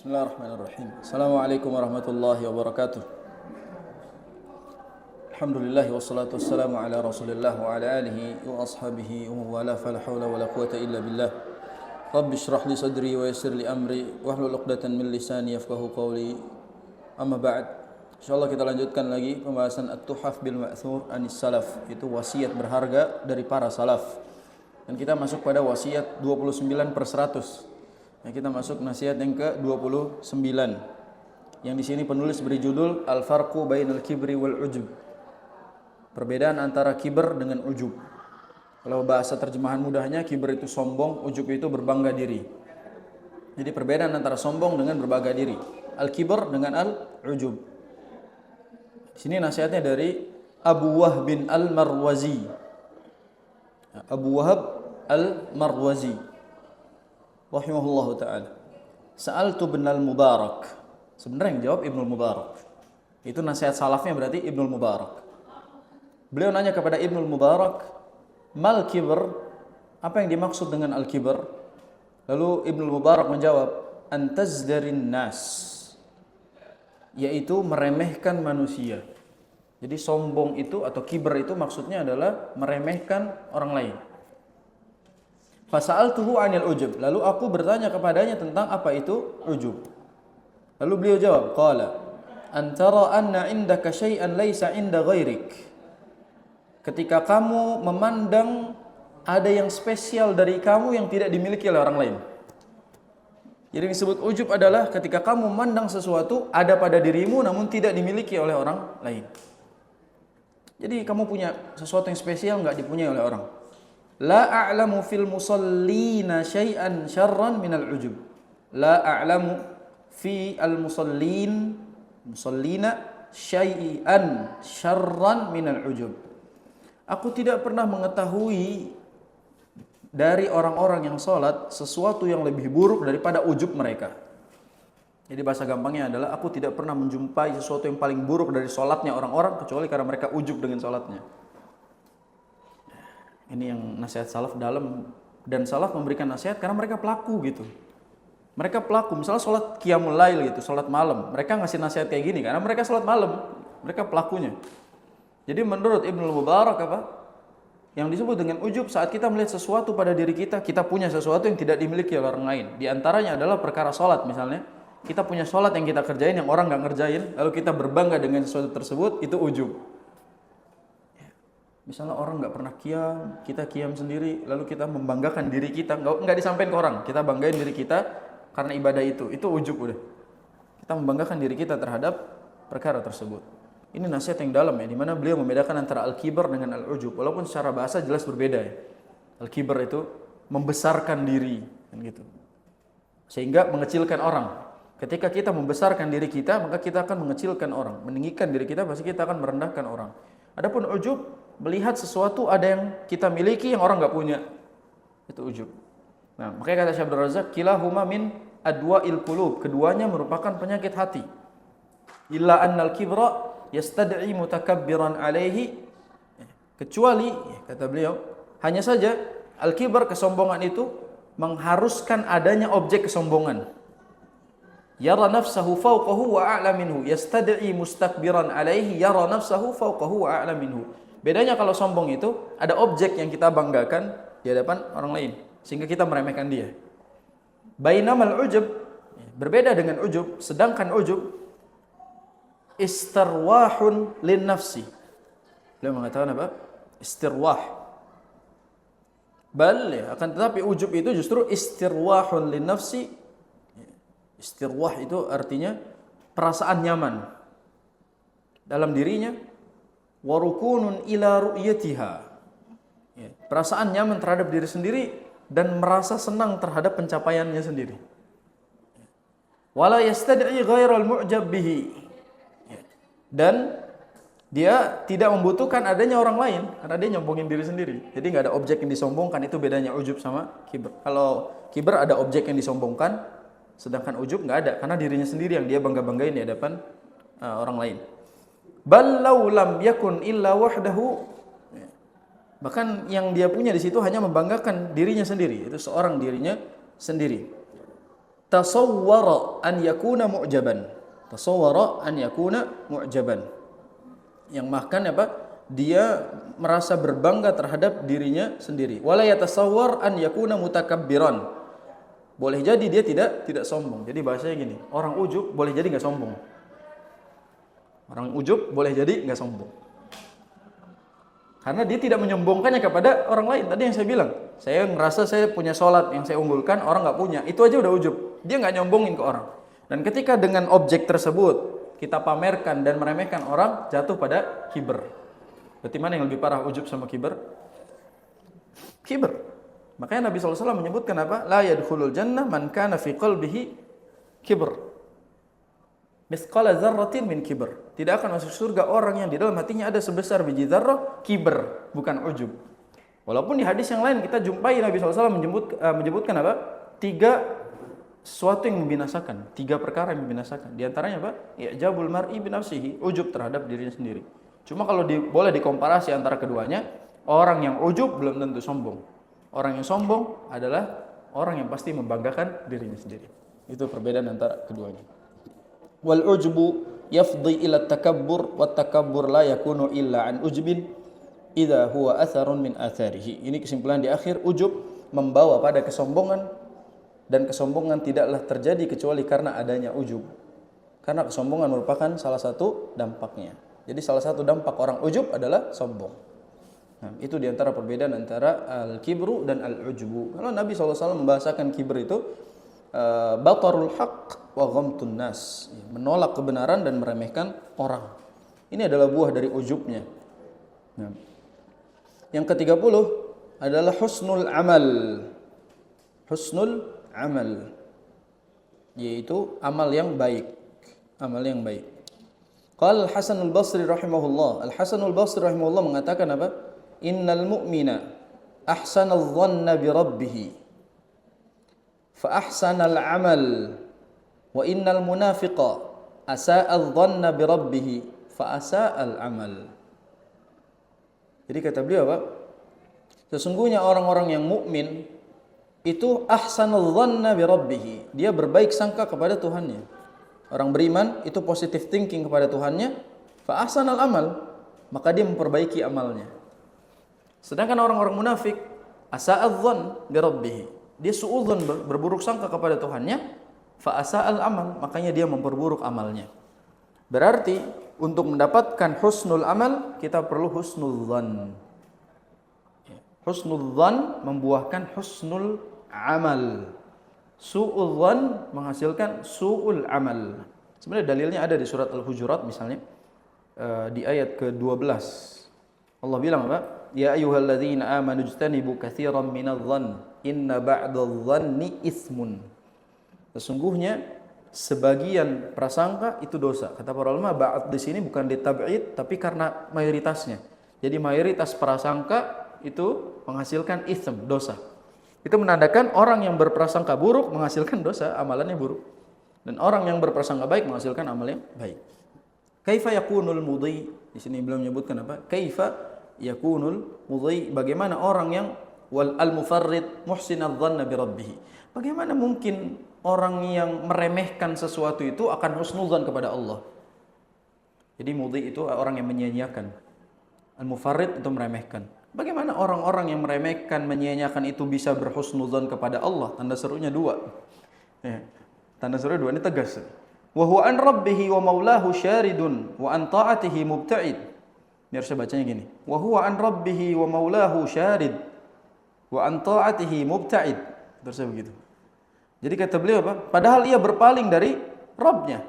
Bismillahirrahmanirrahim. Assalamualaikum warahmatullahi wabarakatuh. Alhamdulillah wassalatu wassalamu ala Rasulillah wa ala alihi wa ashabihi wa wala fala haula wala quwata illa billah. Rabbi shrah li sadri wa yassir li amri wahlul 'uqdatan min lisani yafqahu qawli. Amma ba'd. Insyaallah kita lanjutkan lagi pembahasan At-Tuhaf bil Ma'thur anis salaf, itu wasiat berharga dari para salaf. Dan kita masuk pada wasiat 29/100. Nah, kita masuk nasihat yang ke-29. Yang di sini penulis beri judul Al-Farqu bainal kibri wal ujub. Perbedaan antara kiber dengan ujub. Kalau bahasa terjemahan mudahnya, kiber itu sombong, ujub itu berbangga diri. Jadi perbedaan antara sombong dengan berbangga diri. Al-kiber dengan al-ujub. Di sini nasihatnya dari Abu Wahb bin Al-Marwazi. Abu Wahab Al-Marwazi rahimahullahu ta'ala. Sa'altu bin al-Mubarak. Sebenarnya yang jawab Ibnul Mubarak. Itu nasihat salafnya berarti Ibnul Mubarak. Beliau nanya kepada Ibnul Mubarak, mal kibr, apa yang dimaksud dengan al-kibr? Lalu Ibnul Mubarak menjawab, antazdarin nas, yaitu meremehkan manusia. Jadi sombong itu atau kibr itu maksudnya adalah meremehkan orang lain. Fasa'altuhu 'anil ujub. Lalu aku bertanya kepadanya tentang apa itu ujub. Lalu beliau jawab, qala antara anna indaka syai'an laisa 'inda ghairik. Ketika kamu memandang ada yang spesial dari kamu yang tidak dimiliki oleh orang lain. Jadi yang disebut ujub adalah ketika kamu memandang sesuatu ada pada dirimu namun tidak dimiliki oleh orang lain. Jadi kamu punya sesuatu yang spesial enggak dipunyai oleh orang. La a'lamu fil musallina syai'an syarran minal ujub. La a'lamu fi al-musallina syai'an syarran minal ujub. Aku tidak pernah mengetahui dari orang-orang yang salat sesuatu yang lebih buruk daripada ujub mereka. Jadi bahasa gampangnya adalah aku tidak pernah menjumpai sesuatu yang paling buruk dari salatnya orang-orang kecuali karena mereka ujub dengan salatnya. Ini yang nasihat salaf dalam, dan salaf memberikan nasihat karena mereka pelaku gitu. Mereka pelaku, misalnya sholat qiyamul lail gitu, sholat malam. Mereka ngasih nasihat kayak gini karena mereka sholat malam, mereka pelakunya. Jadi menurut Ibnul Mubarak apa? Yang disebut dengan ujub saat kita melihat sesuatu pada diri kita, kita punya sesuatu yang tidak dimiliki oleh orang lain. Di antaranya adalah perkara sholat misalnya. Kita punya sholat yang kita kerjain yang orang nggak ngerjain, lalu kita berbangga dengan sesuatu tersebut, itu ujub. Misalnya orang nggak pernah qiyam, kita qiyam sendiri, lalu kita membanggakan diri kita, nggak disampaikan ke orang, kita banggain diri kita karena ibadah itu ujub udah. Kita membanggakan diri kita terhadap perkara tersebut. Ini nasihat yang dalam ya, di mana beliau membedakan antara al-kibar dengan al-ujub, walaupun secara bahasa jelas berbeda ya. Al-kibar itu membesarkan diri, kan gitu, sehingga mengecilkan orang. Ketika kita membesarkan diri kita, maka kita akan mengecilkan orang, meninggikan diri kita, pasti kita akan merendahkan orang. Adapun ujub, melihat sesuatu ada yang kita miliki yang orang nggak punya, itu ujub. Nah, makanya kata Syekh Abdul Razak, kilahuma min adwa'il qulub, keduanya merupakan penyakit hati. Illa annal kibra yastad'i mutakabbiran alaihi, kecuali kata beliau, hanya saja al-kibar, kesombongan itu mengharuskan adanya objek kesombongan. Yara nafsahu fawqahu wa a'la minhu, yastad'i mustakbiran alaihi yara nafsahu fawqahu wa a'la minhu. Bedanya kalau sombong itu ada objek yang kita banggakan di hadapan orang lain sehingga kita meremehkan dia. Bainamal ujub, berbeda dengan ujub, sedangkan ujub istirwahun lin nafsi. Beliau mengatakan apa? Istirwah. Bal ya, akan tetapi ujub itu justru istirwahun lin nafsi. Istirwah itu artinya perasaan nyaman dalam dirinya, warukunun ila ru'yatiha, ya, perasaan nyaman terhadap diri sendiri dan merasa senang terhadap pencapaiannya sendiri. Wala yastad'i ghairal mu'jab bihi, ya, dan dia tidak membutuhkan adanya orang lain karena dia nyombongin diri sendiri. Jadi nggak ada objek yang disombongkan. Itu bedanya ujub sama kibr. Kalau kibr ada objek yang disombongkan, sedangkan ujub nggak ada karena dirinya sendiri yang dia bangga-banggain di hadapan orang lain. Bal law lam yakun illa wahdahu, bahkan yang dia punya di situ hanya membanggakan dirinya sendiri, itu seorang dirinya sendiri. tasawwara an yakuna mu'jaban. Tasawwara an yakuna mu'jaban. Yang makan apa? Dia merasa berbangga terhadap dirinya sendiri. Wala yatasawwar an yakuna mutakabbiran. Boleh jadi dia tidak sombong. Jadi bahasanya gini, orang ujub boleh jadi enggak sombong. Orang ujub boleh jadi enggak sombong. Karena dia tidak menyombongkannya kepada orang lain. Tadi yang saya bilang, saya ngerasa saya punya sholat yang saya unggulkan, orang nggak punya. Itu aja udah ujub. Dia nggak nyombongin ke orang. Dan ketika dengan objek tersebut kita pamerkan dan meremehkan orang, jatuh pada kibr. Berarti mana yang lebih parah, ujub sama kibr? Kibr. Makanya Nabi SAW menyebutkan apa? La yadkhulul jannah man kana fi qalbihi kibr. Mithqala dzarratin min kibr. Tidak akan masuk surga orang yang di dalam hatinya ada sebesar biji zarrah kibr, bukan ujub. Walaupun di hadis yang lain kita jumpai Nabi SAW menyebutkan apa? 3 sesuatu yang membinasakan, 3 perkara yang membinasakan. Di antaranya apa? I'jabul mar'i bi nafsihi, ujub terhadap dirinya sendiri. Cuma kalau boleh dikomparasi antara keduanya, orang yang ujub belum tentu sombong. Orang yang sombong adalah orang yang pasti membanggakan dirinya sendiri. Itu perbedaan antara keduanya. Wal ujbu yafdi ila takabbur wa takabbur la yakunu illa an ujbin idza huwa atharun min atharihi. Ini kesimpulan di akhir, ujub membawa pada kesombongan, dan kesombongan tidaklah terjadi kecuali karena adanya ujub. Karena kesombongan merupakan salah satu dampaknya. Jadi salah satu dampak orang ujub adalah sombong. Nah, itu diantara perbedaan antara al-kibru dan al-ujbu. Kalau Nabi SAW membahasakan kibr itu batarul haq wa ghamtun nas, menolak kebenaran dan meremehkan orang. Ini adalah buah dari ujubnya. Nah, yang ke-30 adalah husnul amal. Husnul amal, yaitu amal yang baik. Amal yang baik. Qala Al-Hasan Al-Basri rahimahullah. Al-Hasan Al-Basri rahimahullah mengatakan apa? Innal mu'mina ahsanal dhanna bi rabbih fa ahsanal amal, wa innal munafiqa asa'al dhanna bi rabbih fa asa'al amal. Jadi kata beliau apa? Sesungguhnya orang-orang yang mukmin itu ahsanul dhanna bi rabbih, dia berbaik sangka kepada Tuhannya. Orang beriman itu positive thinking kepada Tuhannya, fa ahsanal amal, maka dia memperbaiki amalnya. Sedangkan orang-orang munafik asa'al dhann bi rabbih, dia suudzon, berburuk sangka kepada Tuhannya, fa asa'al amal, makanya dia memperburuk amalnya. Berarti untuk mendapatkan husnul amal kita perlu husnul dhann. Husnul dhann membuahkan husnul amal. Su'ul dhann menghasilkan su'ul amal. Sebenarnya dalilnya ada di surat Al-Hujurat misalnya, di ayat ke-12. Allah bilang apa? Ya ayyuhalladzina amanu ijtanibu katsiran minadh dhann inna ba'dadh dhanni itsmun. Sesungguhnya sebagian prasangka itu dosa. Kata para ulama, ba'd di sini bukan ditab'id tapi karena mayoritasnya. Jadi mayoritas prasangka itu menghasilkan itsm, dosa. Itu menandakan orang yang berprasangka buruk menghasilkan dosa, amalannya buruk. Dan orang yang berprasangka baik menghasilkan amal yang baik. Kaifa yakunul mudhi? Di sini belum menyebutkan apa? Kaifa yakunul mudhi? Bagaimana orang yang al-mufarrid muhsinadz dhanna bi rabbih? Bagaimana mungkin orang yang meremehkan sesuatu itu akan husnudzan kepada Allah? Jadi mudhi itu orang yang menyia-nyiakan. Al-mufarrid itu meremehkan. Bagaimana orang-orang yang meremehkan, menyia-nyiakan itu bisa berhusnudzan kepada Allah? Tanda serunya 2. Ya. Tanda serunya 2 ini tegas. Wa huwa an rabbihi wa maulahu syaridun wa an ta'atihi mubta'id. Biar saya bacanya gini. Wa huwa an rabbihi wa maulahu syarid wa an ta'atihi mubta'id. Terus begitu. Jadi kata beliau apa? Padahal ia berpaling dari Rabbnya.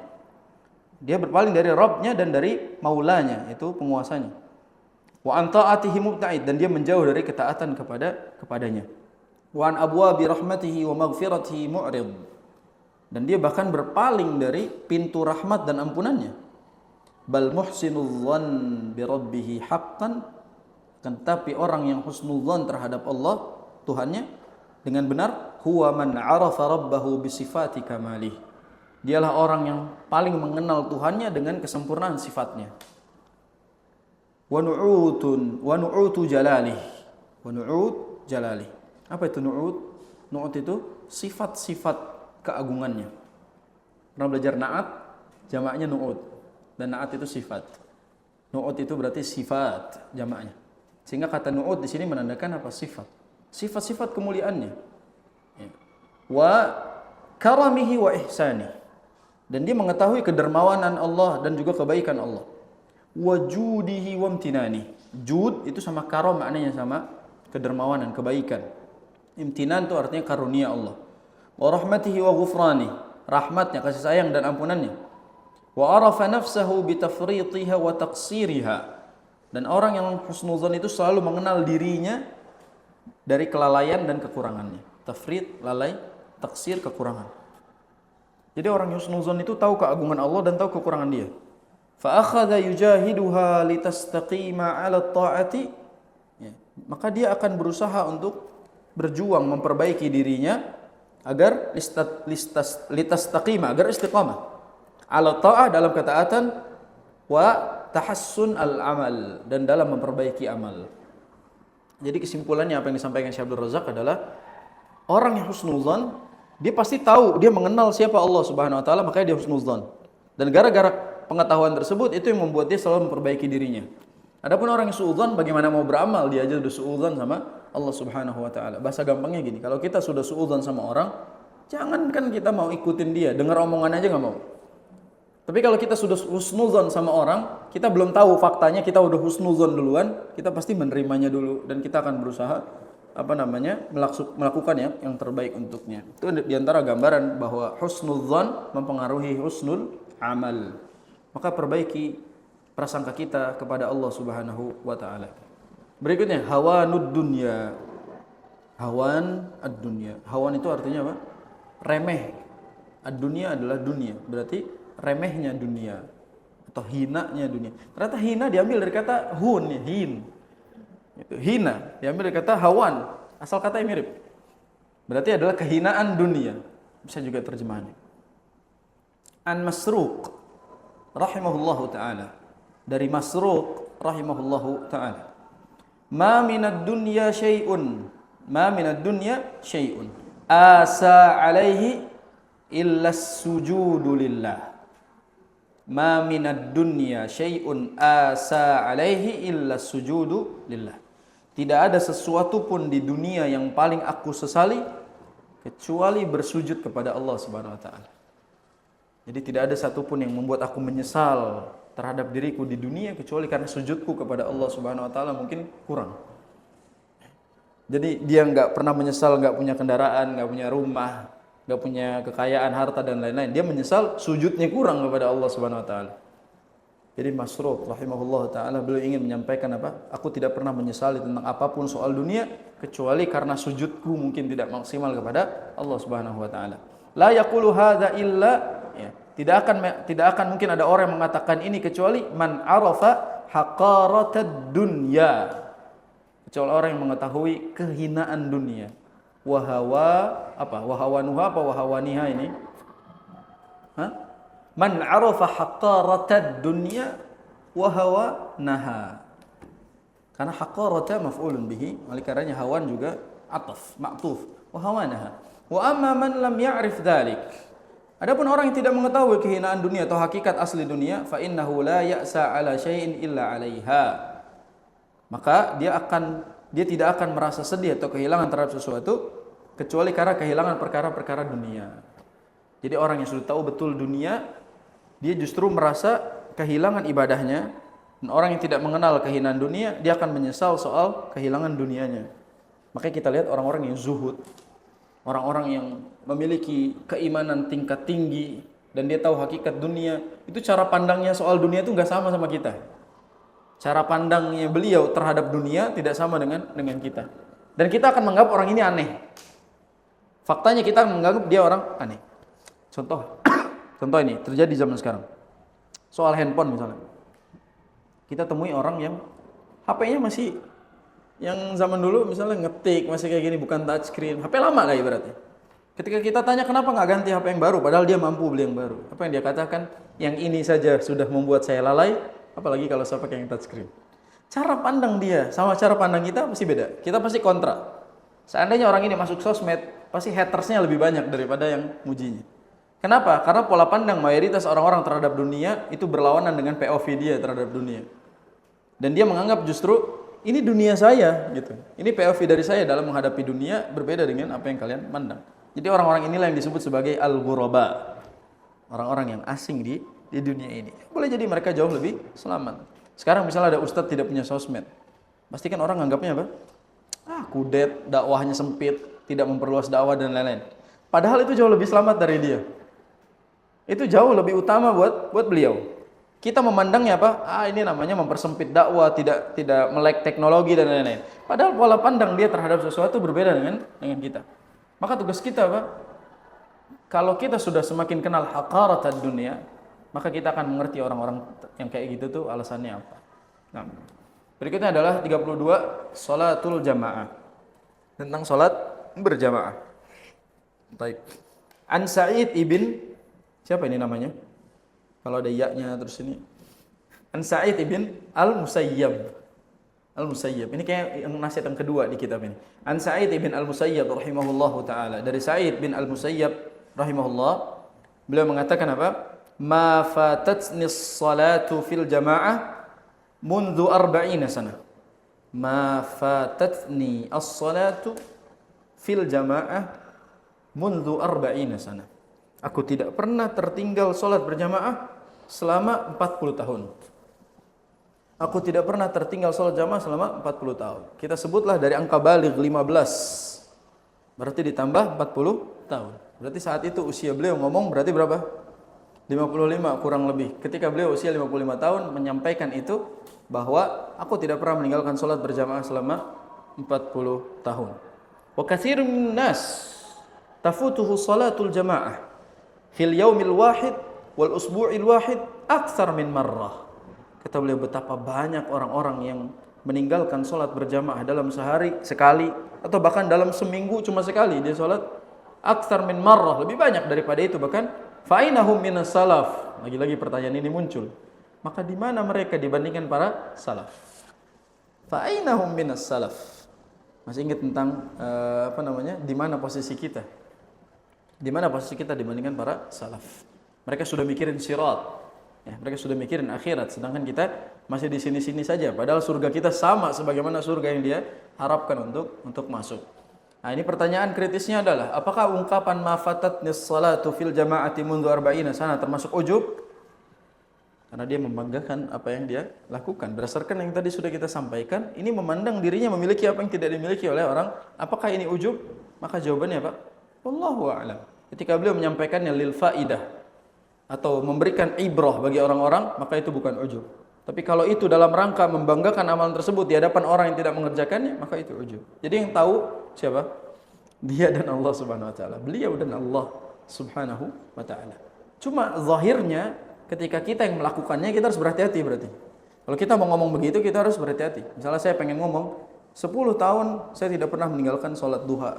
Dia berpaling dari Rabbnya dan dari maulanya, itu penguasanya. Wa an ta'atihi mubta'id, dan dia menjauh dari ketaatan kepadanya. Wa an abwabi rahmatihi wa maghfiratihi mu'rid, dan dia bahkan berpaling dari pintu rahmat dan ampunannya. Bal muhsinul dhann bi rabbih haqqan, tetapi orang yang husnudzan terhadap Allah Tuhannya dengan benar, huwa man 'arafa rabbahu bi sifati kamalih, dialah orang yang paling mengenal Tuhannya dengan kesempurnaan sifatnya. Wa nu'utu jalalih. Wa nu'ut jalalih. Apa itu nu'ut? Nu'ut itu sifat-sifat keagungannya. Pernah belajar na'at, jamaknya nu'ud. Dan na'at itu sifat. Nu'ud itu berarti sifat jamaknya. Sehingga kata nu'ud di sini menandakan apa? Sifat. Sifat-sifat kemuliaannya. Ya. Wa karamihi wa ihsani. Dan dia mengetahui kedermawanan Allah dan juga kebaikan Allah. Wa judihi wa imtinani. Jud itu sama karam maknanya sama, kedermawanan, kebaikan. Imtinan itu artinya karunia Allah. Wa rahmatihi wa ghufrani. Rahmatnya, kasih sayang dan ampunannya. Wa arafa nafsahu bitafritiha wa taqsiriha. Dan orang yang husnuzan itu selalu mengenal dirinya dari kelalaian dan kekurangannya. Tafrit, lalai, taksir, kekurangan. Jadi orang husnuzan itu tahu keagungan Allah dan tahu kekurangan dia. Fa akhadha yujahiduha litastaqima 'ala at-ta'ati. Ya, maka dia akan berusaha untuk berjuang memperbaiki dirinya agar litastaqima, agar istiqamah. 'Ala ta'ah dalam ketaatan, wa tahassun al-amal, dan dalam memperbaiki amal. Jadi kesimpulannya apa yang disampaikan Syekh Abdul Razak adalah orang yang husnuzan, dia pasti tahu, dia mengenal siapa Allah Subhanahu wa taala, makanya dia husnuzan. Dan gara-gara pengetahuan tersebut itu yang membuat dia selalu memperbaiki dirinya. Adapun orang yang suudzon, bagaimana mau beramal, dia aja sudah suudzon sama Allah Subhanahu wa taala. Bahasa gampangnya gini, kalau kita sudah suudzon sama orang, jangankan kita mau ikutin dia, dengar omongan aja nggak mau. Tapi kalau kita sudah husnuzon sama orang, kita belum tahu faktanya, kita udah husnuzon duluan, kita pasti menerimanya dulu dan kita akan berusaha melakukan yang terbaik untuknya. Itu diantara gambaran bahwa husnuzon mempengaruhi husnul amal. Maka perbaiki prasangka kita kepada Allah Subhanahu wa taala. Berikutnya hawanud dunya. Hawan ad-dunya. Hawan itu artinya apa? Remeh. Ad-dunya adalah dunia. Berarti remehnya dunia atau hinanya dunia. Ternyata hina diambil dari kata hun, hin. Itu hina diambil dari kata hawan. Asal kata yang mirip. Berarti adalah kehinaan dunia. Bisa juga terjemahannya. An Masruq rahimahullahu ta'ala, dari Masruq rahimahullahu ta'ala, ma minad dunya syai'un asa alaihi illa sujudu lillah. Ma minad dunya syai'un asa alaihi illa sujudu lillah. Tidak ada sesuatu pun di dunia yang paling aku sesali kecuali bersujud kepada Allah Subhanahu wa taala. Jadi tidak ada satupun yang membuat aku menyesal terhadap diriku di dunia kecuali karena sujudku kepada Allah Subhanahu wa taala mungkin kurang. Jadi dia nggak pernah menyesal nggak punya kendaraan, nggak punya rumah, nggak punya kekayaan, harta dan lain-lain. Dia menyesal sujudnya kurang kepada Allah Subhanahu wa taala. Jadi Masruq rahimahullah taala beliau ingin menyampaikan apa? Aku tidak pernah menyesali tentang apapun soal dunia kecuali karena sujudku mungkin tidak maksimal kepada Allah Subhanahu wa taala. La yaqulu hadza illa, ya, tidak akan mungkin ada orang yang mengatakan ini kecuali man arafa haqaratad dunya, kecuali orang yang mengetahui kehinaan dunia. Wahawaniha ini? Man arafa haqaratad dunya wahawanaha. Karena haqarata maf'ulun bihi, oleh karenanya hawan juga ataf, ma'tuf. Wahawanaha. Wa amma man lam ya'rif dzalik. Adapun orang yang tidak mengetahui kehinaan dunia atau hakikat asli dunia, fa innahu la ya'sa 'ala syai'in illa 'alaiha. Maka dia tidak akan merasa sedih atau kehilangan terhadap sesuatu kecuali karena kehilangan perkara-perkara dunia. Jadi orang yang sudah tahu betul dunia, dia justru merasa kehilangan ibadahnya. Dan orang yang tidak mengenal kehinaan dunia, dia akan menyesal soal kehilangan dunianya. Makanya kita lihat orang-orang yang zuhud, orang-orang yang memiliki keimanan tingkat tinggi dan dia tahu hakikat dunia, itu cara pandangnya soal dunia itu nggak sama kita. Cara pandangnya beliau terhadap dunia tidak sama dengan kita. Dan kita akan menganggap orang ini aneh. Faktanya kita menganggap dia orang aneh. Contoh ini terjadi zaman sekarang. Soal handphone misalnya. Kita temui orang yang HP-nya masih yang zaman dulu misalnya ngetik masih kayak gini, bukan touchscreen, HP lama lah ibaratnya. Ketika kita tanya kenapa nggak ganti HP yang baru, padahal dia mampu beli yang baru, apa yang dia katakan? Yang ini saja sudah membuat saya lalai, apalagi kalau saya pakai yang touchscreen. Cara pandang dia sama cara pandang kita pasti beda. Kita pasti kontra. Seandainya orang ini masuk sosmed, pasti hatersnya lebih banyak daripada yang mujinya. Kenapa? Karena pola pandang mayoritas orang-orang terhadap dunia itu berlawanan dengan POV dia terhadap dunia. Dan dia menganggap justru ini dunia saya gitu. Ini POV dari saya dalam menghadapi dunia berbeda dengan apa yang kalian pandang. Jadi orang-orang inilah yang disebut sebagai al-ghuraba. Orang-orang yang asing di dunia ini. Boleh jadi mereka jauh lebih selamat. Sekarang misalnya ada ustadz tidak punya sosmed. Pasti kan orang anggapnya apa? Kudet, dakwahnya sempit, tidak memperluas dakwah dan lain-lain. Padahal itu jauh lebih selamat dari dia. Itu jauh lebih utama buat beliau. Kita memandangnya apa? Ini namanya mempersempit dakwah, tidak melek teknologi dan lain-lain. Padahal pola pandang dia terhadap sesuatu berbeda dengan kita. Maka tugas kita apa? Kalau kita sudah semakin kenal haqarat dunia, maka kita akan mengerti orang-orang yang kayak gitu tuh alasannya apa. Nah, berikutnya adalah 32 salatul jamaah. Tentang salat berjamaah. Baik. An Sa'id ibn, siapa ini namanya? Kalau ada ya-nya terus ini. An Sa'id ibn Al-Musayyab. Al-Musayyab. Ini kayak yang nasihat yang kedua di kitab ini. An Sa'id ibn Al-Musayyab rahimahullahu taala. Dari Sa'id bin Al-Musayyab rahimahullah, beliau mengatakan apa? Ma fatatni as-salatu fil jamaah mundu 40 sana. Ma fatatni as-salatu fil jamaah mundu 40 sana. Aku tidak pernah tertinggal salat berjamaah selama 40 tahun. Aku tidak pernah tertinggal salat jamaah selama 40 tahun. Kita sebutlah dari angka baligh 15. Berarti ditambah 40 tahun. Berarti saat itu usia beliau ngomong berarti berapa? 55 kurang lebih. Ketika beliau usia 55 tahun menyampaikan itu, bahwa aku tidak pernah meninggalkan salat berjamaah selama 40 tahun. Wa katsirun nas tafutuhu salatul jamaah fil yaumil wahid wal usbu'il wahid aktsar min marrah. Kata beliau, betapa banyak orang-orang yang meninggalkan salat berjamaah dalam sehari sekali atau bahkan dalam seminggu cuma sekali dia salat. Aktsar min marrah, lebih banyak daripada itu bahkan. Fa ainahum minas salaf. Lagi-lagi pertanyaan ini muncul. Maka di mana mereka dibandingkan para salaf? Fa ainahum minas salaf. Masih ingat tentang di mana posisi kita? Di mana posisi kita dibandingkan para salaf? Mereka sudah mikirin sirat, ya, mereka sudah mikirin akhirat, sedangkan kita masih di sini-sini saja. Padahal surga kita sama sebagaimana surga yang dia harapkan untuk masuk. Nah, ini pertanyaan kritisnya adalah, apakah ungkapan ma fatatnis salatu fil jama'ati mundu 40 sana termasuk ujub? Karena dia membanggakan apa yang dia lakukan. Berdasarkan yang tadi sudah kita sampaikan, ini memandang dirinya memiliki apa yang tidak dimiliki oleh orang. Apakah ini ujub? Maka jawabannya apa? Wallahu a'lam. Ketika beliau menyampaikannya lil faidah atau memberikan ibrah bagi orang-orang, maka itu bukan ujub. Tapi kalau itu dalam rangka membanggakan amalan tersebut di hadapan orang yang tidak mengerjakannya, maka itu ujub. Jadi yang tahu siapa? Dia dan Allah Subhanahu wa taala. Beliau dan Allah Subhanahu wa taala. Cuma zahirnya ketika kita yang melakukannya, kita harus berhati-hati berarti. Kalau kita mau ngomong begitu, kita harus berhati-hati. Misalnya saya pengen ngomong, 10 tahun saya tidak pernah meninggalkan sholat duha.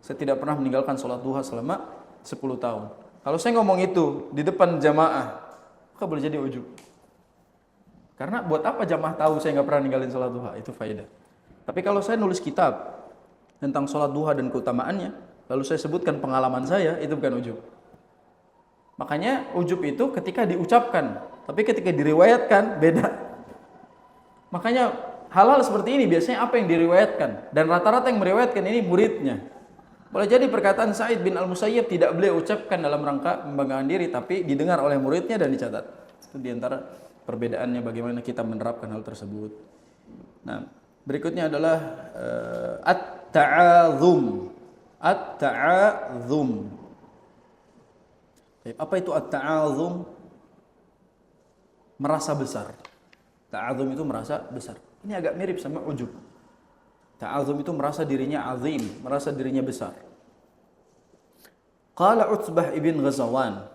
Saya tidak pernah meninggalkan sholat duha selama 10 tahun. Kalau saya ngomong itu di depan jamaah, maka boleh jadi ujub. Karena buat apa jamaah tahu saya nggak pernah ninggalin sholat duha? Itu faedah. Tapi kalau saya nulis kitab tentang sholat duha dan keutamaannya, lalu saya sebutkan pengalaman saya, itu bukan ujub. Makanya ujub itu ketika diucapkan, tapi ketika diriwayatkan beda. Makanya hal-hal seperti ini biasanya apa yang diriwayatkan, dan rata-rata yang meriwayatkan ini muridnya. Boleh jadi perkataan Sa'id bin Al-Musayyab tidak beliau ucapkan dalam rangka membanggakan diri, tapi didengar oleh muridnya dan dicatat. Itu diantara perbedaannya bagaimana kita menerapkan hal tersebut. Nah, berikutnya adalah at-ta'azum. At-ta'azum. Apa itu at-ta'azum? Merasa besar. Ta'azum itu merasa besar. Ini agak mirip sama ujub. Ta'azum itu merasa dirinya azim, merasa dirinya besar. Qala Utsbah ibn Ghazwan.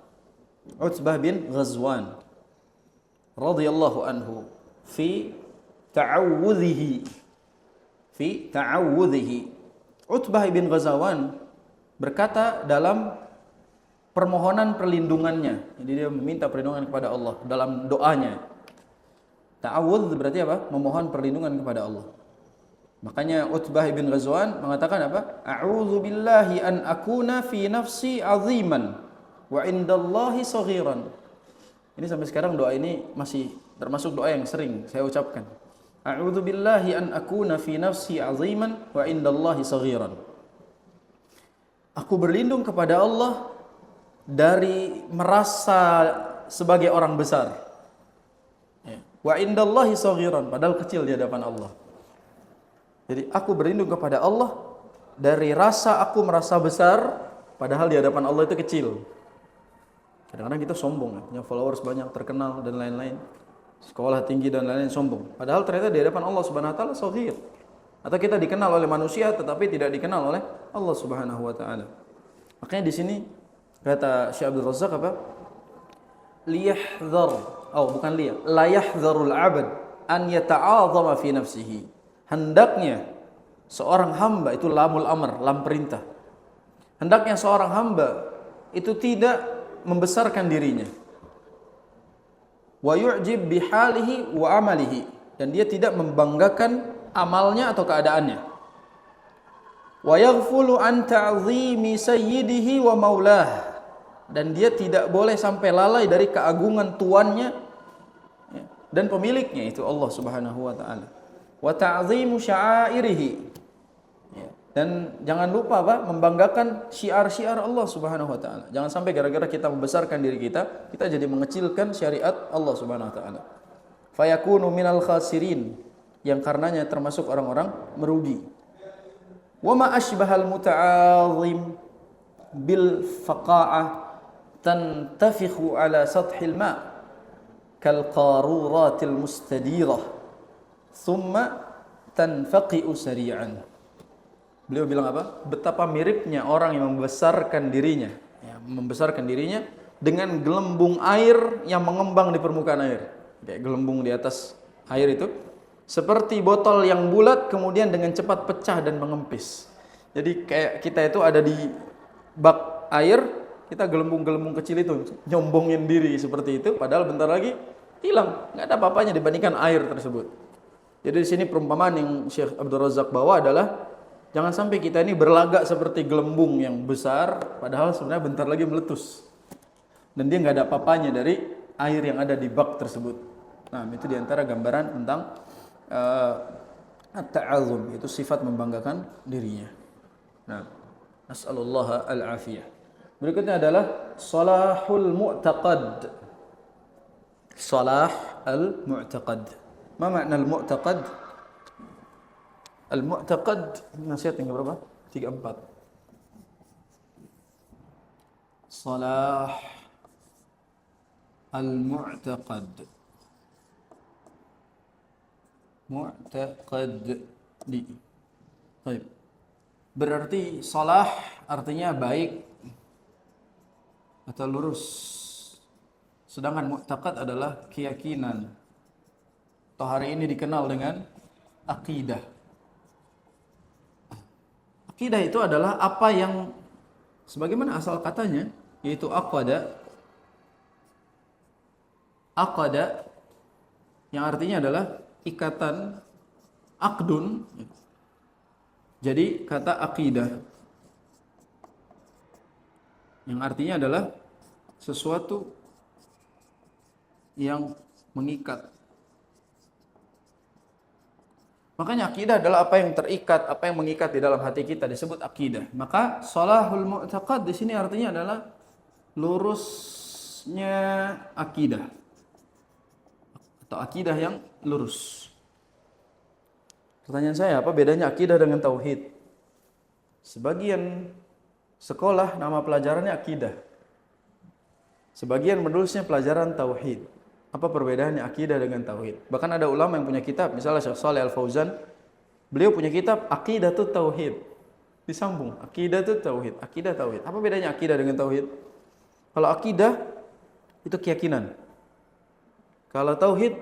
Utsbah bin Ghazwan radhiyallahu anhu fi ta'awudhihi. Fi ta'awudhihi. Utsbah ibn Ghazwan berkata dalam permohonan perlindungannya. Jadi dia meminta perlindungan kepada Allah dalam doanya. Ta'awudz berarti apa? Memohon perlindungan kepada Allah. Makanya Utbah bin Ghazwan mengatakan apa? A'udzu billahi an akuna fi nafsi 'aziman wa indallahi saghiran. Ini sampai sekarang doa ini masih termasuk doa yang sering saya ucapkan. A'udzu billahi an akuna fi nafsi 'aziman wa indallahi saghiran. Aku berlindung kepada Allah dari merasa sebagai orang besar. Wa indallahi saghiran, padahal kecil di hadapan Allah. Jadi aku berlindung kepada Allah dari rasa aku merasa besar, padahal di hadapan Allah itu kecil. Kadang-kadang kita sombong, punya followers banyak, terkenal dan lain-lain, sekolah tinggi dan lain-lain, sombong. Padahal ternyata di hadapan Allah Subhanahu Wa Taala shaghir. Atau kita dikenal oleh manusia, tetapi tidak dikenal oleh Allah Subhanahu Wa Taala. Makanya di sini kata Syekh Abdul Razzaq apa? Liyahdhar, bukan la yahdharul 'abd an yata'azama fi nafsihi. Hendaknya seorang hamba, itu lamul amr, lam perintah. Hendaknya seorang hamba itu tidak membesarkan dirinya. Wa yu'jib bihalihi wa amalihi, dan dia tidak membanggakan amalnya atau keadaannya. Wa yaghfulu an ta'zimi sayyidihi wa maulah, dan dia tidak boleh sampai lalai dari keagungan tuannya dan pemiliknya, itu Allah Subhanahu wa taala. Wa ta'zimu sya'airihi, dan jangan lupa membanggakan syiar-syiar Allah Subhanahu wa taala. Jangan sampai gara-gara kita membesarkan diri kita jadi mengecilkan syariat Allah Subhanahu wa taala. Fayakunu minal khasirin, yang karenanya termasuk orang-orang merugi. Wa ma asbahal muta'azim bil faqa'ah tantafikhu ala sathil ma' kal qaruratil mustadirah thumma tanfaqi'u sari'an. Beliau bilang apa? Betapa miripnya orang yang membesarkan dirinya, dengan gelembung air yang mengembang di permukaan air. Kayak gelembung di atas air itu, seperti botol yang bulat kemudian dengan cepat pecah dan mengempis. Jadi kayak kita itu ada di bak air, kita gelembung-gelembung kecil itu nyombongin diri seperti itu, padahal bentar lagi hilang, nggak ada apa-apanya dibandingkan air tersebut. Jadi di sini perumpamaan yang Syekh Abdul Razzaq bawa adalah jangan sampai kita ini berlagak seperti gelembung yang besar, padahal sebenarnya bentar lagi meletus. Dan dia nggak ada apa-apanya dari air yang ada di bak tersebut. Nah, itu diantara gambaran tentang at-ta'azzum, itu sifat membanggakan dirinya. Nah, nas'alullah al-afiyah. Berikutnya adalah salahul mu'taqad. Salah al-mu'taqad. Ma makna al-mu'taqad? Al-mu'taqad, nasihat yang berapa? 34. Salah al-mu'taqad. Mu'taqadi. Baik. Berarti salah artinya baik atau lurus. Sedangkan mu'taqad adalah keyakinan. Atau hari ini dikenal dengan akidah. Akidah itu adalah apa yang sebagaimana asal katanya, yaitu aqada, yang artinya adalah ikatan, aqdun. Jadi kata akidah yang artinya adalah sesuatu yang mengikat. Makanya akidah adalah apa yang terikat, apa yang mengikat di dalam hati kita disebut akidah. Maka salahul mu'taqad di sini artinya adalah lurusnya akidah atau akidah yang lurus. Pertanyaan saya, apa bedanya akidah dengan tauhid? Sebagian sekolah nama pelajarannya akidah, sebagian menulisnya pelajaran tauhid. Apa perbedaannya akidah dengan tauhid? Bahkan ada ulama yang punya kitab, misalnya Syekh Shalih Al-Fauzan, beliau punya kitab Aqidatut Tauhid. Disambung, Aqidatut Tauhid, akidah tauhid. Apa bedanya akidah dengan tauhid? Kalau akidah itu keyakinan. Kalau tauhid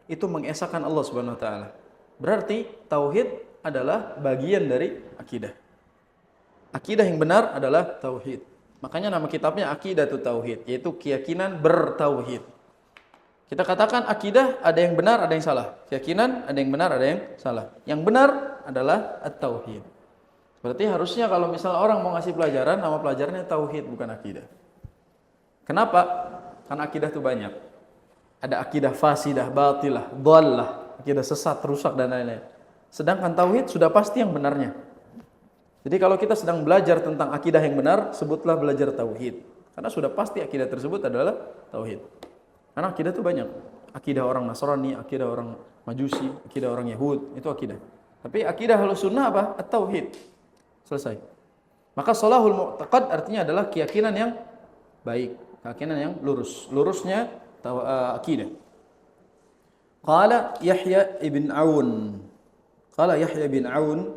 itu mengesahkan Allah Subhanahu wa taala. Berarti tauhid adalah bagian dari akidah. Akidah yang benar adalah tauhid. Makanya nama kitabnya Aqidatut Tauhid, yaitu keyakinan bertauhid. Kita katakan akidah ada yang benar, ada yang salah. Keyakinan ada yang benar, ada yang salah. Yang benar adalah at-tauhid. Berarti harusnya kalau misal orang mau ngasih pelajaran, nama pelajarannya tauhid bukan akidah. Kenapa? Karena akidah itu banyak. Ada akidah fasidah, batilah, dhallah, akidah sesat, rusak dan lain-lain. Sedangkan tauhid sudah pasti yang benarnya. Jadi kalau kita sedang belajar tentang akidah yang benar, sebutlah belajar tauhid. Karena sudah pasti akidah tersebut adalah tauhid. Karena akidah itu banyak. Akidah orang Nasrani, akidah orang Majusi, akidah orang Yahud, itu akidah. Tapi akidah Ahlussunnah apa? At-tauhid. Selesai. Maka sholahul mu'taqad artinya adalah keyakinan yang baik, keyakinan yang lurus. Lurusnya akidah. Qala Yahya ibn Aun. Qala Yahya ibn Aun,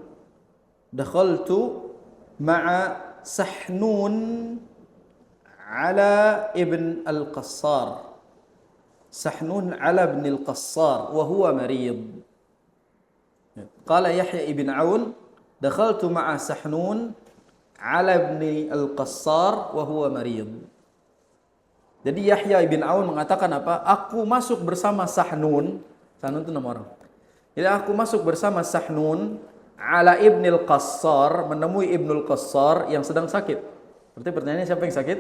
dakhaltu ma'a Sahnun ala ibn al-Qassar. Sahnun ala ibn al-Qassar wa huwa marid. Qala Yahya ibn Aun, dakhaltu ma'a Sahnun ala ibn al-Qassar wa huwa marid. Jadi Yahya ibn Aun mengatakan apa? Aku masuk bersama Sahnun. Sahnun itu nama orang. Jadi aku masuk bersama Sahnun ala ibn al-Qassar, menemui Ibn al-Qassar yang sedang sakit. Berarti pertanyaannya siapa yang sakit?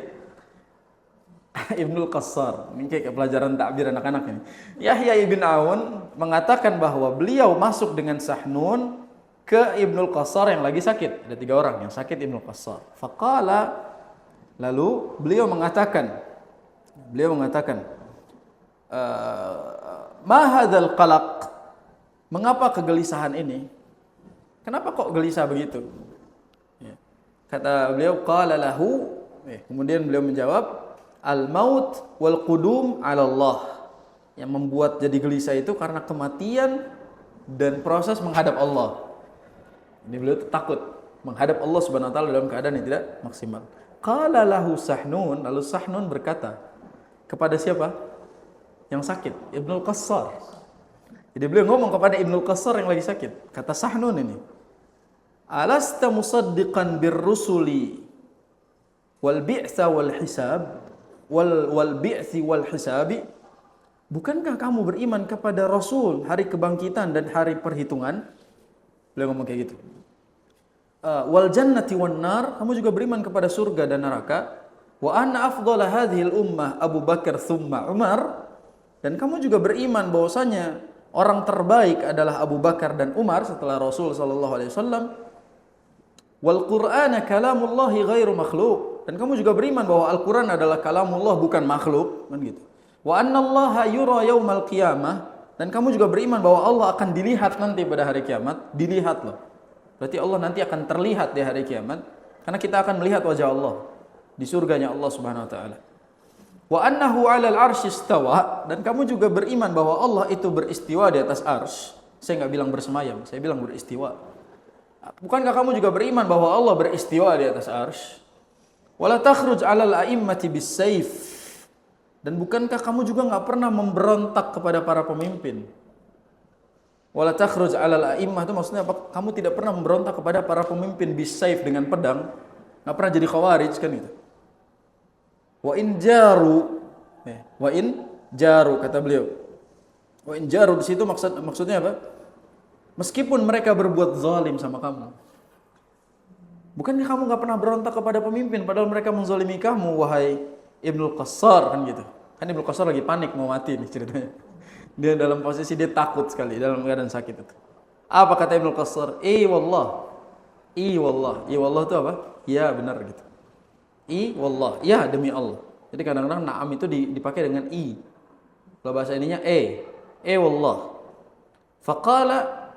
Ibn al-Qassar. Ini kayak pelajaran takbir anak-anak ini. Yahya ibn Aun mengatakan bahwa beliau masuk dengan Sahnun ke Ibnul Qassar yang lagi sakit. Ada 3 orang yang sakit Ibnul Qassar. Faqala, lalu beliau mengatakan, ma hadzal qalaq? Mengapa kegelisahan ini? Kenapa kok gelisah begitu? Kata beliau, qala lahu, kemudian beliau menjawab, al-maut wal qudum 'ala Allah. Yang membuat jadi gelisah itu karena kematian dan proses menghadap Allah. Ini beliau takut menghadap Allah Subhanahu wa taala dalam keadaan yang tidak maksimal. Qala lahu Sahnun, lalu Sahnun berkata kepada siapa? Yang sakit, Ibnul Qassar. Jadi beliau ngomong kepada Ibnul Qassar yang lagi sakit. Kata Sahnun ini, alasta musaddiqan birrusuli wal bi'tsa wal hisab wal bi'tsi wal hisabi? Bukankah kamu beriman kepada Rasul, hari kebangkitan dan hari perhitungan? Beliau ngomong kayak gitu. Wal jannati wan nar, kamu juga beriman kepada surga dan neraka. Wa anna afdhala hadhil ummah Abu Bakar thumma Umar, dan kamu juga beriman bahwasanya orang terbaik adalah Abu Bakar dan Umar setelah Rasul sallallahu alaihi wasallam. Wal Qur'ana kalamullahi ghairu makhluq, dan kamu juga beriman bahwa Al-Qur'an adalah kalamullah bukan makhluk, kan gitu. Wa anna Allaha yura yaumal qiyamah, dan kamu juga beriman bahwa Allah akan dilihat nanti pada hari kiamat. Dilihat loh. Berarti Allah nanti akan terlihat di hari kiamat, karena kita akan melihat wajah Allah di surganya Allah Subhanahu wa taala. Wa annahu 'alal 'arsy istawa, dan kamu juga beriman bahwa Allah itu beristiwa di atas arsy. Saya enggak bilang bersemayam, saya bilang beristiwa. Bukankah kamu juga beriman bahwa Allah beristiwa di atas arsy? Wala takhruj 'alal a'immati bis-sayf, dan bukankah kamu juga enggak pernah memberontak kepada para pemimpin? Wala takhruj 'alal a'immah itu maksudnya apa? Kamu tidak pernah memberontak kepada para pemimpin bis-sayf dengan pedang. Enggak pernah jadi khawarij kan gitu. Wa in jaru kata beliau. Wa in jaru di situ maksudnya apa? Meskipun mereka berbuat zalim sama kamu. Bukankah kamu enggak pernah berontak kepada pemimpin padahal mereka menzalimi kamu, wahai Ibnul Qassar, kan gitu. Kan Ibnul Qassar lagi panik mau mati nih ceritanya. Dia dalam posisi dia takut sekali dalam keadaan sakit itu. Apa kata Ibnul Qassar? Wallah. Wallah. Wallah itu apa? Ya benar gitu. Wallah. Ya demi Allah. Jadi kadang-kadang na'am itu dipakai dengan Kalau bahasa ininya wallah. Faqala,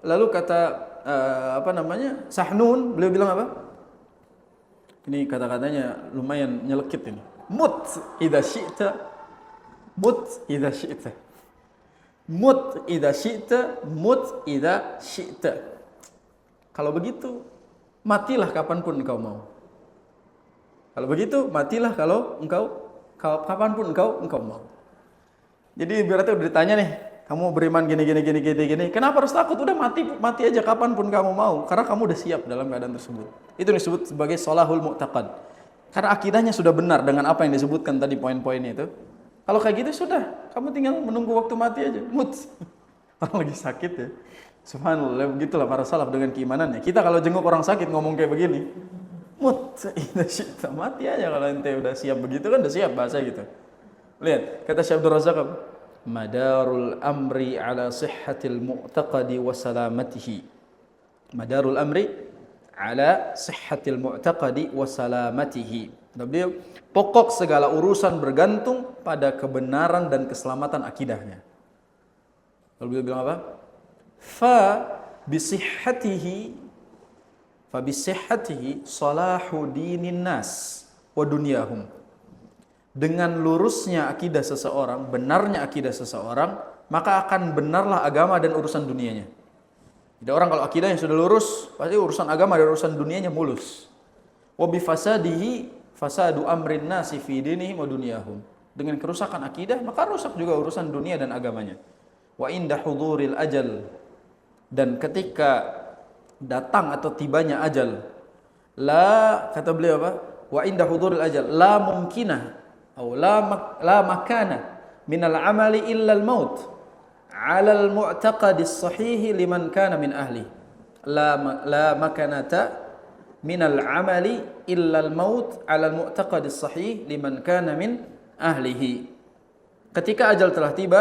lalu kata Sahnun, beliau bilang apa? Ini kata-katanya lumayan nyelekit ini. Mut idza syi'ta. Mut idza syi'ta. Mut idza syi'ta. Mut idza syi'ta. Kalau begitu, matilah kapanpun engkau mau. Kalau begitu, matilah kalau kapanpun engkau mau. Jadi berarti udah ditanya nih, kamu beriman gini. Kenapa harus takut? Udah mati aja kapanpun kamu mau. Karena kamu udah siap dalam keadaan tersebut. Itu disebut sebagai sholahul mu'taqad. Karena akidahnya sudah benar dengan apa yang disebutkan tadi poin-poinnya itu. Kalau kayak gitu sudah, kamu tinggal menunggu waktu mati aja. Mut. Kalau lagi sakit ya. Subhanallah, begitulah para salaf dengan keimanannya. Kita kalau jenguk orang sakit ngomong kayak begini, mut, kita mati aja kalau ente udah siap begitu kan, udah siap bahasa gitu. Lihat, kata Syekh Abdul Razak, madarul amri ala sihhatil mu'taqadi wa salamatihi. Madarul amri ala sihhatil mu'taqadi wa salamatihi. Beliau, pokok segala urusan bergantung pada kebenaran dan keselamatan akidahnya. Lalu beliau bilang apa? Fa bisihhatihi salahu dinin nas wa dunyahum. Dengan lurusnya akidah seseorang, benarnya akidah seseorang, maka akan benarlah agama dan urusan dunianya. Jadi orang kalau akidahnya sudah lurus, pasti urusan agama dan urusan dunianya mulus. Wa bi fasadihi fasadu amrin nasi fi dinihim wa dunyahum. Dengan kerusakan akidah, maka rusak juga urusan dunia dan agamanya. Wa inda huduril ajal, dan ketika datang atau tibanya ajal, la, kata beliau apa? Wa inda huduril ajal la mumkinah atau la makana minal amali illa al-maut 'ala al-mu'taqadi as-sahih liman kana min ahli. La makanata minal amali illa al-maut 'ala al-mu'taqadi as-sahih liman kana min ahlihi. Ketika ajal telah tiba,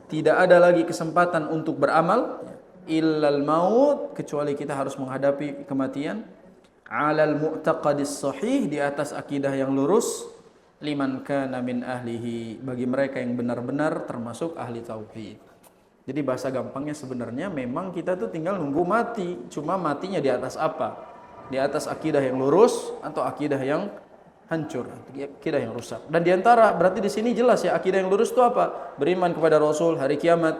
tidak ada lagi kesempatan untuk beramal illal maut, kecuali kita harus menghadapi kematian, 'alal mu'taqadis sahih, di atas akidah yang lurus, liman kana min ahlihi, bagi mereka yang benar-benar termasuk ahli tauhid. Jadi bahasa gampangnya sebenarnya memang kita tuh tinggal nunggu mati, cuma matinya di atas apa? Di atas akidah yang lurus atau akidah yang hancur, akidah yang rusak. Dan diantara berarti di sini jelas ya, akidah yang lurus itu apa? Beriman kepada Rasul, hari kiamat,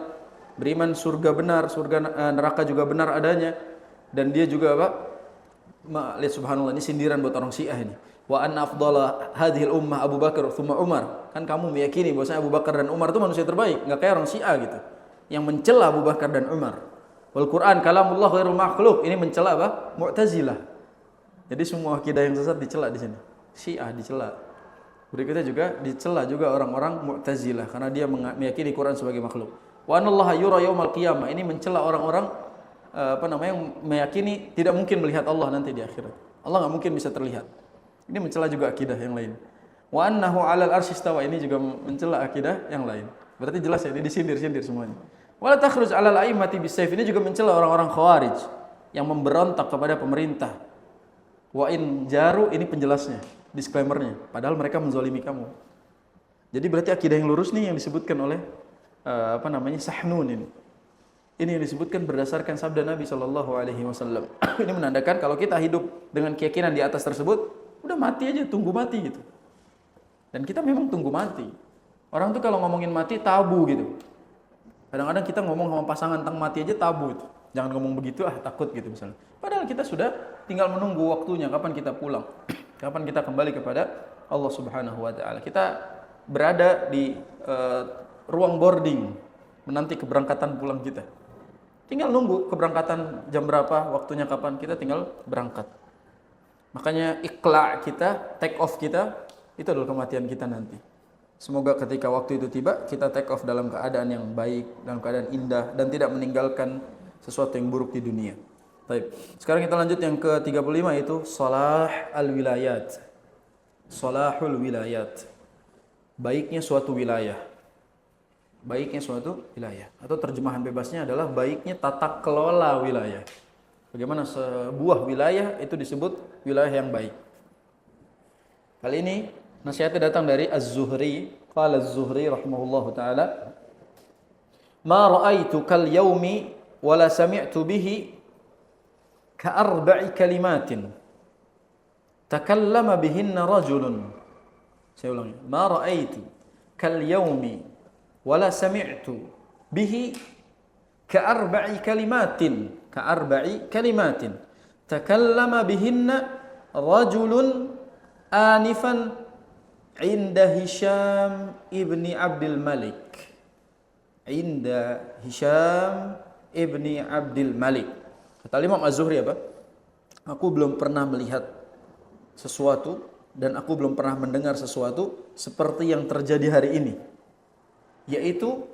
beriman surga benar, surga neraka juga benar adanya, dan dia juga apa? Lihat subhanallah, ini sindiran buat orang Syiah ini. Wa anna afdala hadhil ummah Abu Bakar tsumma Umar. Kan kamu meyakini bahwasanya Abu Bakar dan Umar itu manusia terbaik, enggak kayak orang Syiah gitu, yang mencela Abu Bakar dan Umar. Wal Quran kalamullah ghairu makhluk, ini mencela apa? Mu'tazilah. Jadi semua akidah yang sesat dicela di sini. Syiah dicela. Berikutnya juga dicela juga orang-orang Mu'tazilah karena dia meyakini Quran sebagai makhluk. Wa anallaha yura yaumal qiyamah, ini mencela orang-orang meyakini tidak mungkin melihat Allah nanti di akhirat. Allah enggak mungkin bisa terlihat. Ini mencela juga akidah yang lain. Wa annahu 'alal arsy istawa, ini juga mencela akidah yang lain. Berarti jelas ya, ini disindir-sindir semuanya. Wala takhruj 'alal a'immati bisayf, ini juga mencela orang-orang khawarij yang memberontak kepada pemerintah. Wa in jaru, ini penjelasnya, disclaimernya, padahal mereka menzalimi kamu. Jadi berarti akidah yang lurus nih yang disebutkan oleh Sahnun ini. Ini yang disebutkan berdasarkan sabda Nabi SAW. Ini menandakan kalau kita hidup dengan keyakinan di atas tersebut, udah mati aja, tunggu mati gitu. Dan kita memang tunggu mati. Orang tuh kalau ngomongin mati tabu gitu. Kadang-kadang kita ngomong sama pasangan tentang mati aja tabu itu. Jangan ngomong begitu, takut gitu misalnya. Padahal kita sudah tinggal menunggu waktunya, kapan kita pulang, kapan kita kembali kepada Allah Subhanahu wa taala. Kita berada di ruang boarding, menanti keberangkatan pulang kita. Tinggal nunggu keberangkatan jam berapa, waktunya kapan, kita tinggal berangkat. Makanya iqla' kita, take off kita, itu adalah kematian kita nanti. Semoga ketika waktu itu tiba, kita take off dalam keadaan yang baik, dalam keadaan indah, dan tidak meninggalkan sesuatu yang buruk di dunia. Baik. Sekarang kita lanjut yang ke-35, yaitu salah al-wilayat. Salahul wilayat. Baiknya suatu wilayah. Baiknya suatu wilayah, atau terjemahan bebasnya adalah baiknya tata kelola wilayah. Bagaimana sebuah wilayah itu disebut wilayah yang baik. Kali ini nasihatnya datang dari Az-Zuhri. Qala Az-Zuhri rahimahullahu taala, "Ma ra'aitu kal yaumi wa la sami'tu bihi ka arba'i kalimatin takallama bihinna rajulun." Saya ulangi. "Ma ra'aitu kal yaumi wala sami'tu bihi ka'arba'i kalimatin takallama bihinna rajulun anifan inda Hisham ibni Abdul Malik." Inda Hisham ibni Abdul Malik. Kata Imam Az-Zuhri apa? Aku belum pernah melihat sesuatu dan aku belum pernah mendengar sesuatu seperti yang terjadi hari ini, yaitu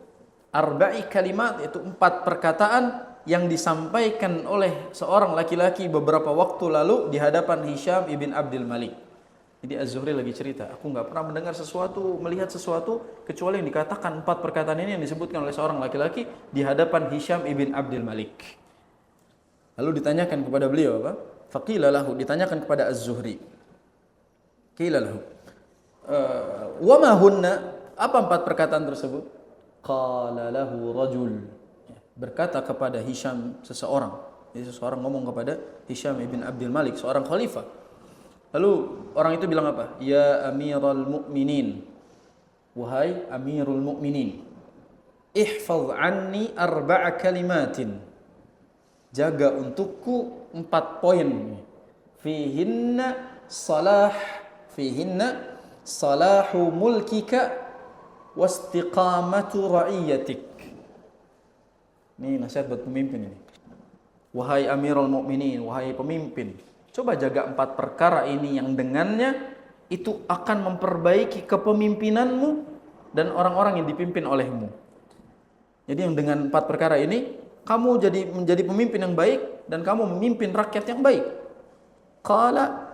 arba'i kalimat, yaitu 4 perkataan yang disampaikan oleh seorang laki-laki beberapa waktu lalu di hadapan Hisham ibn Abdul Malik. Jadi Az-Zuhri lagi cerita, aku nggak pernah mendengar sesuatu, melihat sesuatu kecuali yang dikatakan 4 perkataan ini yang disebutkan oleh seorang laki-laki di hadapan Hisham ibn Abdul Malik. Lalu ditanyakan kepada beliau apa? Faqila lahu, ditanyakan kepada Az-Zuhri. Qila lahu, wa ma hunna? Apa 4 perkataan tersebut? Qala lahu rajul. Berkata kepada Hisham seseorang. Jadi seseorang ngomong kepada Hisham ibn Abdul Malik, seorang khalifah. Lalu orang itu bilang apa? Ya Amirul Mukminin, wahai Amirul Mukminin, ihfaz anni 4 kalimatin, jaga untukku 4 poin. Fihinna salahu mulkika wastiqamatu ra'iyatik. Ini nasihat buat pemimpin ini. Wahai Amirul Mukminin, wahai pemimpin, coba jaga 4 perkara ini yang dengannya itu akan memperbaiki kepemimpinanmu dan orang-orang yang dipimpin olehmu. Jadi yang dengan 4 perkara ini kamu menjadi pemimpin yang baik dan kamu memimpin rakyat yang baik. Qala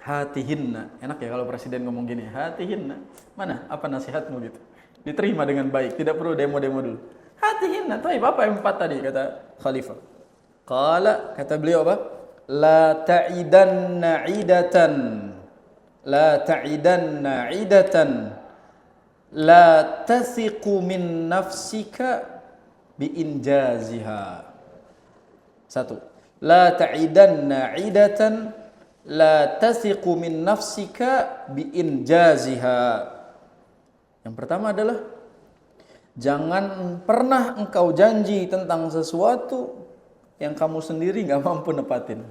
hatihinna. Enak ya kalau presiden ngomong gini, hatihinna. Mana? Apa nasihatmu gitu? Diterima dengan baik, tidak perlu demo-demo dulu. Hatihinna. Taib, apa yang 4 tadi kata khalifah? Qala, kata beliau apa? La ta'idanna 'idatan la tasiqu min nafsika bi injaziha. 1. La ta'idanna 'idatan la tasiqu min nafsika bi injaziha. Yang pertama adalah jangan pernah engkau janji tentang sesuatu yang kamu sendiri nggak mampu nepatin.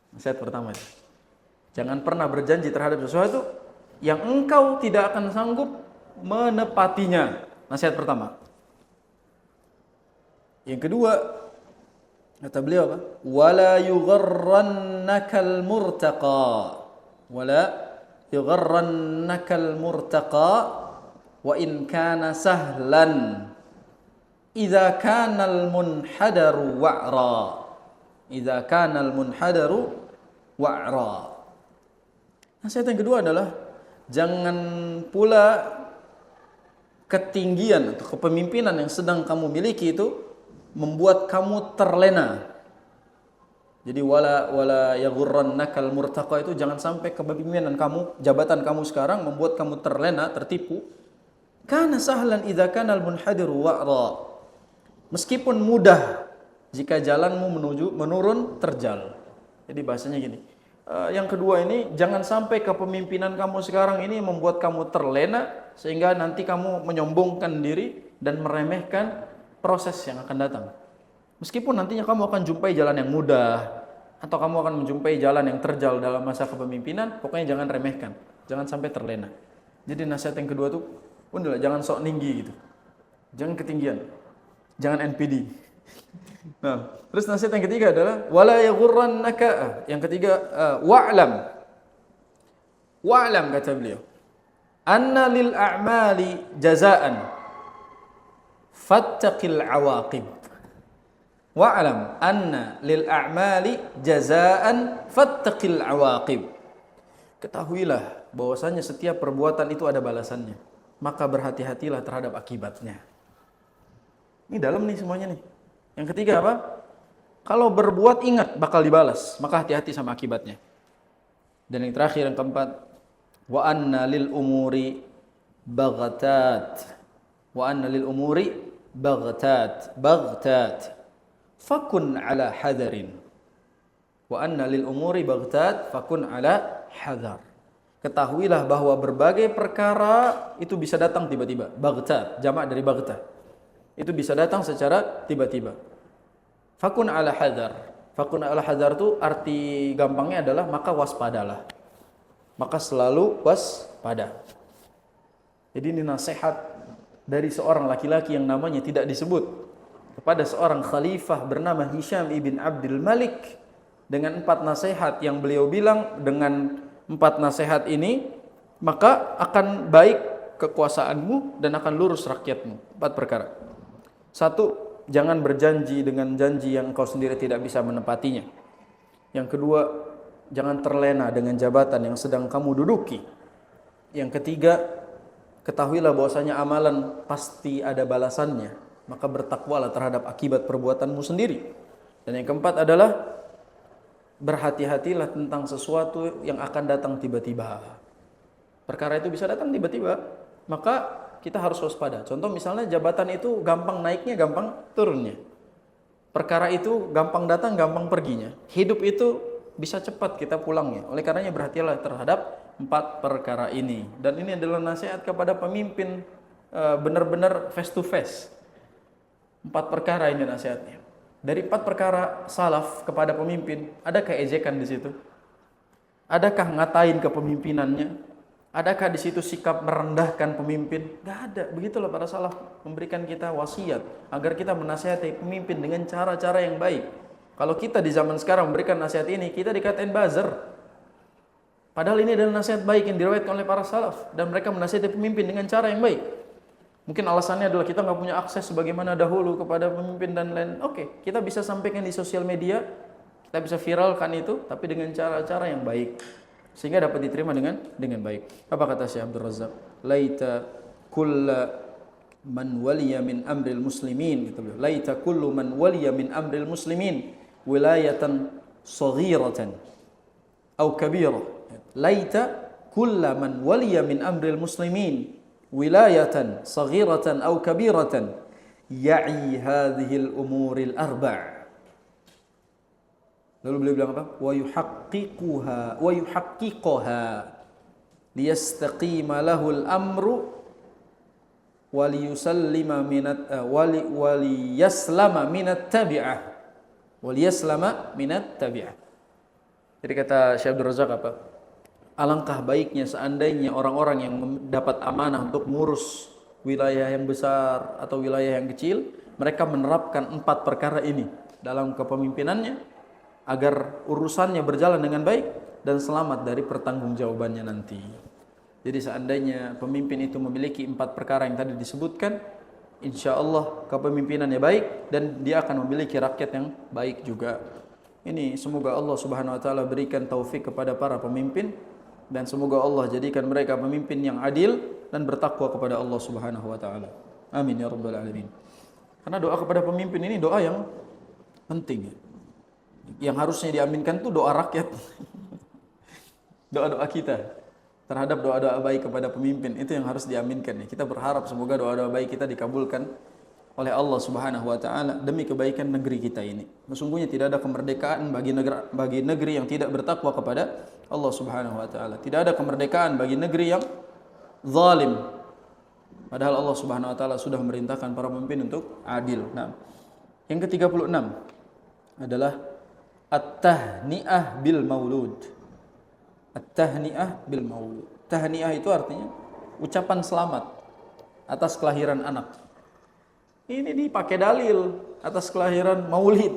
Nasihat pertama. Jangan pernah berjanji terhadap sesuatu yang engkau tidak akan sanggup menepatinya. Nasihat pertama. Yang kedua, kata beliau apa? Wala yugharrannakal murtaqa. Wala yugharrannakal murtaqa wa in kana sahlan. Idza kanal munhadaru wa'ra. Idza kanal munhadaru wa'ra. Nasihat yang kedua adalah jangan pula ketinggian atau kepemimpinan yang sedang kamu miliki itu membuat kamu terlena. Jadi wala yaghurrannakal murtaqa itu jangan sampai kepemimpinan kamu, jabatan kamu sekarang membuat kamu terlena, tertipu. Kana sahlan idza kanal munhadiru wa'ra. Meskipun mudah jika jalanmu menurun terjal. Jadi bahasanya gini. Yang kedua ini jangan sampai kepemimpinan kamu sekarang ini membuat kamu terlena sehingga nanti kamu menyombongkan diri dan meremehkan proses yang akan datang. Meskipun nantinya kamu akan jumpai jalan yang mudah atau kamu akan menjumpai jalan yang terjal dalam masa kepemimpinan, pokoknya jangan remehkan, jangan sampai terlena. Jadi nasihat yang kedua tuh, udahlah jangan sok tinggi gitu. Jangan ketinggian. Jangan NPD. Nah, terus nasihat yang ketiga adalah wala yaghurrannaka. Yang ketiga wa'lam. Wa'lam kata beliau. Anna lil a'mali jazaan. Fattaqil awaqib. Wa'lam anna lil a'mali jazaan fattaqil awaqib. Ketahuilah bahwasanya setiap perbuatan itu ada balasannya. Maka berhati-hatilah terhadap akibatnya. Ini dalam nih semuanya nih. Yang ketiga apa? Kalau berbuat ingat bakal dibalas, maka hati-hati sama akibatnya. Dan yang terakhir yang keempat, wa anna lil umuri baghtat. Wa anna lil umuri baghtat. Fakun ala hadarin. Wa anna lil umuri baghtat fakun ala hadar. Ketahuilah bahwa berbagai perkara itu bisa datang tiba-tiba. Baghtat, jamak dari baghta. Itu bisa datang secara tiba-tiba. Fakun ala hadar. Fakun ala hadar itu arti gampangnya adalah maka waspadalah. Maka selalu waspada. Jadi ini nasihat dari seorang laki-laki yang namanya tidak disebut kepada seorang khalifah bernama Hisham ibn Abdul Malik dengan 4 nasihat yang beliau bilang dengan 4 nasihat ini maka akan baik kekuasaanmu dan akan lurus rakyatmu. 4 perkara. 1. jangan berjanji dengan janji yang engkau sendiri tidak bisa menepatinya. Yang kedua, jangan terlena dengan jabatan yang sedang kamu duduki. Yang ketiga, ketahuilah bahwasanya amalan pasti ada balasannya, maka bertakwalah terhadap akibat perbuatanmu sendiri. Dan yang keempat adalah berhati-hatilah tentang sesuatu yang akan datang tiba-tiba. Perkara itu bisa datang tiba-tiba, maka kita harus waspada. Contoh misalnya jabatan itu gampang naiknya, gampang turunnya. Perkara itu gampang datang, gampang perginya. Hidup itu bisa cepat kita pulangnya. Oleh karenanya berhati-hatilah terhadap 4 perkara ini. Dan ini adalah nasihat kepada pemimpin benar-benar face to face. 4 perkara ini nasihatnya. Dari 4 perkara salaf kepada pemimpin, adakah ejekan di situ? Adakah ngatain kepemimpinannya? Adakah di situ sikap merendahkan pemimpin? Gak ada. Begitulah para salaf memberikan kita wasiat agar kita menasihati pemimpin dengan cara-cara yang baik. Kalau kita di zaman sekarang memberikan nasihat ini, kita dikatain buzzer. Padahal ini adalah nasihat baik yang diriwayatkan oleh para salaf dan mereka menasihati pemimpin dengan cara yang baik. Mungkin alasannya adalah kita nggak punya akses sebagaimana dahulu kepada pemimpin dan lain. Oke, kita bisa sampaikan di sosial media, kita bisa viralkan itu, tapi dengan cara-cara yang baik, sehingga dapat diterima dengan baik. Apa kata Syekh Abdul Razak? Laita kulla man waliya min amril muslimin, gitu. Laita kullu man waliya min amril muslimin wilayatan saghiratan atau kabirah. Laita kulla man waliya min amril muslimin wilayatan saghiratan atau kabiratan ya'i hadhil umuril arba'. Lalu beliau bilang apa? Wa yuhaqqiquha liyastaqima lahul amru wa liyusallima minat tabi'ah. Jadi kata Syekh Abdul Razak apa? Alangkah baiknya seandainya orang-orang yang dapat amanah untuk mengurus wilayah yang besar atau wilayah yang kecil, mereka menerapkan 4 perkara ini dalam kepemimpinannya agar urusannya berjalan dengan baik dan selamat dari pertanggungjawabannya nanti. Jadi seandainya pemimpin itu memiliki 4 perkara yang tadi disebutkan, insya Allah kepemimpinannya baik dan dia akan memiliki rakyat yang baik juga. Ini semoga Allah Subhanahu wa taala berikan taufik kepada para pemimpin dan semoga Allah jadikan mereka pemimpin yang adil dan bertakwa kepada Allah Subhanahu wa taala. Amin ya rabbal alamin. Karena doa kepada pemimpin ini doa yang penting. Yang harusnya diaminkan itu doa rakyat. Doa-doa kita terhadap doa-doa baik kepada pemimpin itu yang harus diaminkan. Kita berharap semoga doa-doa baik kita dikabulkan oleh Allah Subhanahu wa taala demi kebaikan negeri kita ini. Sesungguhnya tidak ada kemerdekaan bagi negeri yang tidak bertakwa kepada Allah Subhanahu wa taala. Tidak ada kemerdekaan bagi negeri yang zalim. Padahal Allah Subhanahu wa taala sudah memerintahkan para pemimpin untuk adil. Nah, yang ke-36 adalah at-tahni'ah bil maulud. At-tahni'ah bil maulud. Tahni'ah itu artinya ucapan selamat atas kelahiran anak. Ini dipakai dalil atas kelahiran maulid.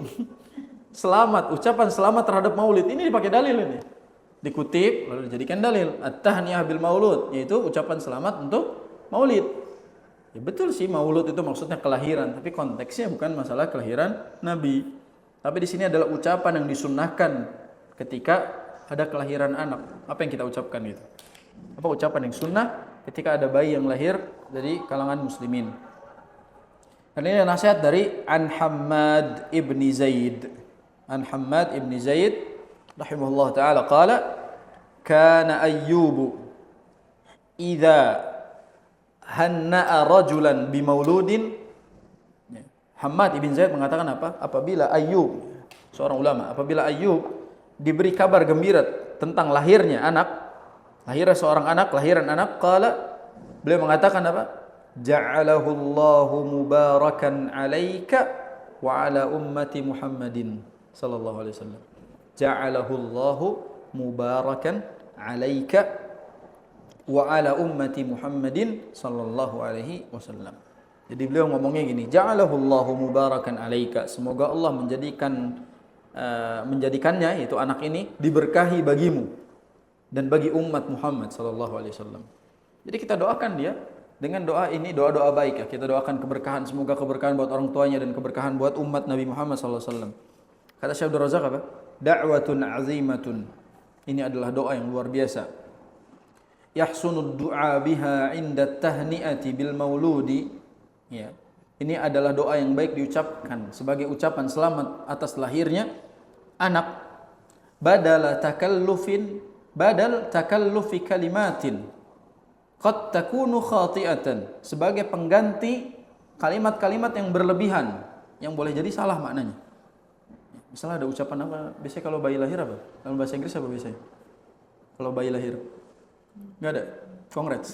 Selamat, ucapan selamat terhadap maulid. Ini dipakai dalil ini. Dikutip lalu dijadikan dalil. At-tahni'ah bil maulud, yaitu ucapan selamat untuk maulid. Ya betul sih maulud itu maksudnya kelahiran, tapi konteksnya bukan masalah kelahiran Nabi. Tapi di sini adalah ucapan yang disunnahkan ketika ada kelahiran anak. Apa yang kita ucapkan gitu? Apa ucapan yang sunnah ketika ada bayi yang lahir dari kalangan muslimin? Dan ini nasihat dari An Hammad ibni Zaid. An Hammad ibni Zaid rahimahullah ta'ala qala kana Ayyubu idza hanna'a rajulan bimauludin. Hammad ibn Zaid mengatakan apa? Apabila Ayyub, seorang ulama, apabila Ayyub diberi kabar gembira tentang lahirnya anak, lahirnya seorang anak, lahiran anak, qala, beliau mengatakan apa? Ja'alahu Allahu mubarakan 'alaika wa 'ala ummati Muhammadin sallallahu alaihi wasallam. Ja'alahu Allahu mubarakan 'alaika wa 'ala ummati Muhammadin sallallahu alaihi wasallam. Jadi beliau ngomongnya gini, ja'alahu Allahu mubarakan 'alaika. Semoga Allah menjadikannya, yaitu anak ini, diberkahi bagimu dan bagi umat Muhammad sallallahu alaihi wasallam. Jadi kita doakan dia dengan doa ini, doa-doa baik ya. Kita doakan keberkahan, semoga keberkahan buat orang tuanya dan keberkahan buat umat Nabi Muhammad SAW. Kata Syekh Abdul Razak apa? Da'watun azimatun. Ini adalah doa yang luar biasa. Yahsunud du'a biha 'inda tahni'ati bil mauludi. Ya. Ini adalah doa yang baik diucapkan sebagai ucapan selamat atas lahirnya anak. Badal takallufi kalimatin qad takunu khati'atan, sebagai pengganti kalimat-kalimat yang berlebihan yang boleh jadi salah maknanya. Misalnya ada ucapan apa? Biasanya kalau bayi lahir apa? Dalam bahasa Inggris apa biasanya? Kalau bayi lahir? Enggak ada. Congrats.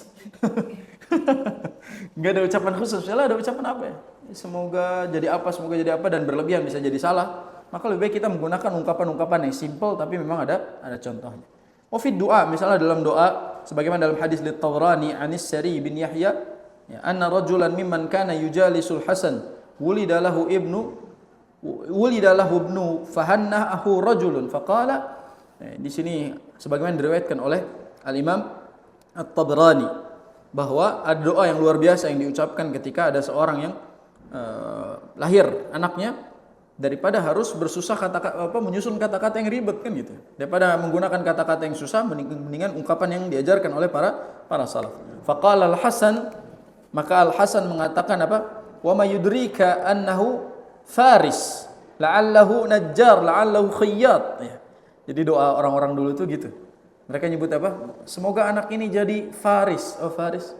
Enggak ada ucapan khusus. Misalnya ada ucapan apa ya? Semoga jadi apa dan berlebihan bisa jadi salah. Maka lebih baik kita menggunakan ungkapan-ungkapan yang simple tapi memang ada contohnya. Fi doa, misalnya dalam doa sebagaimana dalam hadis At-Tabrani Anis Sari bin Yahya, ya, anna rajulan mimman kana yujalisul Hasan wulida lahu ibnu fahannahu rajulun faqala. Di sini sebagaimana diriwayatkan oleh Al-Imam At-Tabrani bahwa ada doa yang luar biasa yang diucapkan ketika ada seorang yang lahir anaknya, daripada harus bersusah menyusun kata-kata yang ribet kan gitu. Daripada menggunakan kata-kata yang susah, mendingan ungkapan yang diajarkan oleh para salaf. Faqala Al-Hasan, maka Al-Hasan mengatakan apa? Wa may yudrika annahu faris, la'allahu najjar, la'allahu khayyat. Ya. Jadi doa orang-orang dulu itu gitu. Mereka nyebut apa? Semoga anak ini jadi faris. Oh, faris.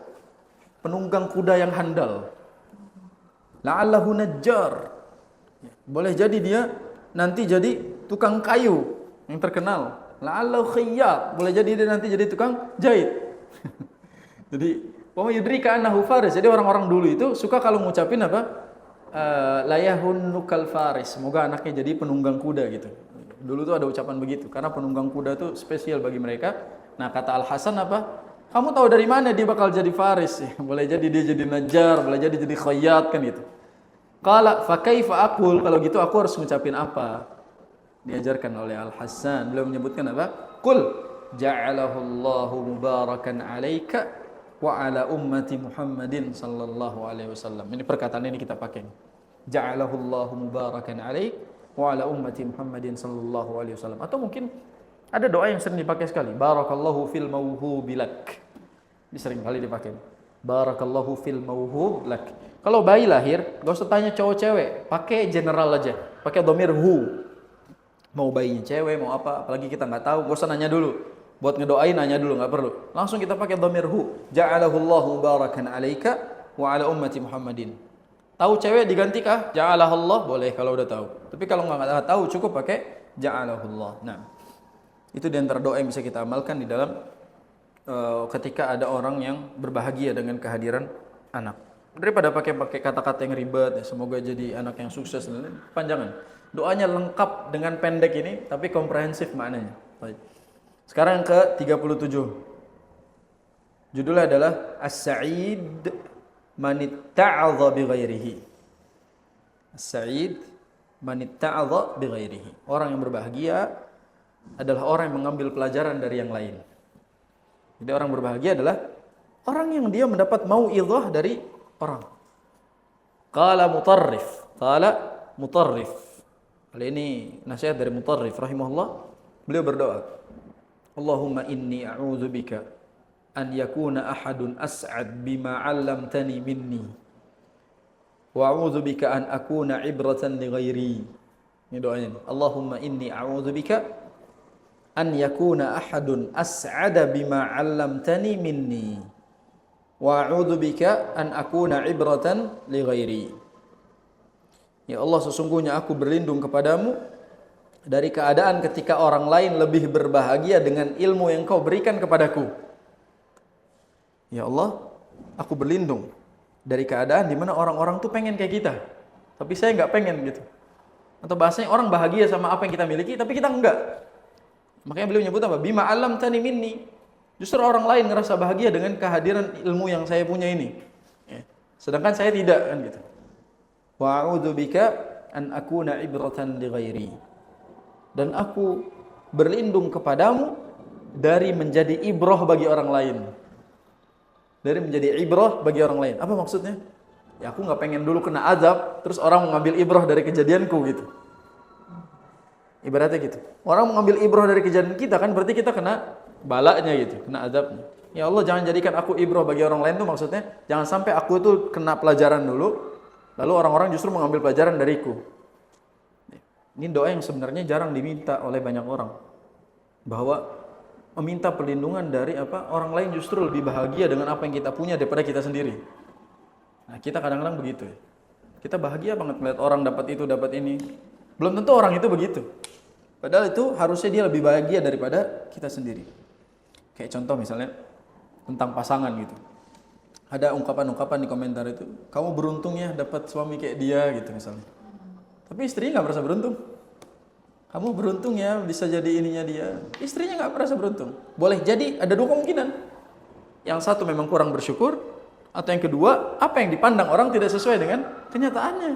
Penunggang kuda yang handal. La'allahu najjar. Boleh jadi dia nanti jadi tukang kayu yang terkenal. La'allahu khayyat. Boleh jadi dia nanti jadi tukang jahit. Jadi, wa may yudrika annahu faris. Jadi orang-orang dulu itu suka kalau ngucapin apa? Layahunnukal faris. Semoga anaknya jadi penunggang kuda gitu. Dulu tuh ada ucapan begitu karena penunggang kuda tuh spesial bagi mereka. Nah, kata Al-Hasan apa? Kamu tahu dari mana dia bakal jadi faris? Boleh jadi dia jadi najjar, boleh jadi khayyat kan gitu. Qala fa kaifa aqul, kalau gitu aku harus ngucapin apa? Diajarkan oleh Al-Hasan. Beliau menyebutkan apa? Qul ja'alahu Allahu mubarakan 'alaika wa 'ala ummati Muhammadin sallallahu alaihi wasallam. Ini perkataan ini kita pakai. Ja'alahu Allahu mubarakan 'alaik wa 'ala ummati Muhammadin sallallahu alaihi wasallam. Atau mungkin ada doa yang sering dipakai sekali. Barakallahu fil mauhubi lak. Ini sering kali dipakai. Barakallahu fil mauhub lak. Kalau bayi lahir, gak usah tanya cowok cewek, pakai general aja, pakai dhamir hu. Mau bayinya cewek, mau apa, apalagi kita nggak tahu, gak usah nanya dulu. Buat ngedoain nanya dulu, nggak perlu. Langsung kita pakai dhamir hu. Ja'alahullahu mubarakan 'alaika wa 'ala ummati Muhammadin. Tahu cewek diganti kah? Ja'alahullah, boleh kalau udah tahu. Tapi kalau nggak tahu cukup pakai ja'alahullah. Nah, itu di antara doa yang bisa kita amalkan di dalam ketika ada orang yang berbahagia dengan kehadiran anak. Daripada pakai kata-kata yang ribet, ya, semoga jadi anak yang sukses, panjangan. Doanya lengkap dengan pendek ini, tapi komprehensif maknanya. Baik. Sekarang yang ke-37. Judulnya adalah As-Sa'id man itta'adha bi ghairihi. As-Sa'id man itta'adha bi ghairihi. Orang yang berbahagia adalah orang yang mengambil pelajaran dari yang lain. Jadi orang berbahagia adalah orang yang dia mendapat mau'izah dari orang. Qala Mutarrif. Kali ini nasihat dari Mutarrif rahimahullah. Beliau berdoa, Allahumma inni a'udzubika an yakuna ahadun as'ad bima 'allamtani minni wa a'udzubika an akuna ibratan li ghairi. Ini doanya. Allahumma inni a'udzubika an yakuna ahadun as'ada bima 'allamtani minni wa a'udzubika an akuna ibratan li ghairi. Ya Allah, sesungguhnya aku berlindung kepadamu dari keadaan ketika orang lain lebih berbahagia dengan ilmu yang Kau berikan kepadaku. Ya Allah, aku berlindung dari keadaan di mana orang-orang tuh pengen kayak kita, tapi saya nggak pengen gitu. Atau bahasanya orang bahagia sama apa yang kita miliki, tapi kita enggak. Makanya beliau menyebut apa? Bima 'allamtani minni. Justru orang lain ngerasa bahagia dengan kehadiran ilmu yang saya punya ini. Ya. Sedangkan saya tidak kan gitu. Wa a'udzubika an akuna ibratan li ghairi. Dan aku berlindung kepadamu dari menjadi ibrah bagi orang lain. dari menjadi ibrah bagi orang lain. Apa maksudnya? Ya aku nggak pengen dulu kena azab, terus orang mengambil ibrah dari kejadianku gitu. Ibaratnya gitu. Orang mengambil ibrah dari kejadian kita kan berarti kita kena balanya gitu, kena azabnya. Ya Allah jangan jadikan aku ibrah bagi orang lain tuh maksudnya jangan sampai aku itu kena pelajaran dulu, lalu orang-orang justru mengambil pelajaran dariku. Ini doa yang sebenarnya jarang diminta oleh banyak orang. Bahwa meminta perlindungan dari orang lain justru lebih bahagia dengan apa yang kita punya daripada kita sendiri. Nah, kita kadang-kadang begitu. Kita bahagia banget melihat orang dapat itu, dapat ini. Belum tentu orang itu begitu. Padahal itu harusnya dia lebih bahagia daripada kita sendiri. Kayak contoh misalnya tentang pasangan gitu. Ada ungkapan-ungkapan di komentar itu, kamu beruntung ya dapat suami kayak dia gitu misalnya. Tapi istrinya nggak merasa beruntung. Kamu beruntung ya bisa jadi ininya dia. Istrinya nggak merasa beruntung. Boleh jadi ada dua kemungkinan. Yang satu memang kurang bersyukur. Atau yang kedua, apa yang dipandang orang tidak sesuai dengan kenyataannya.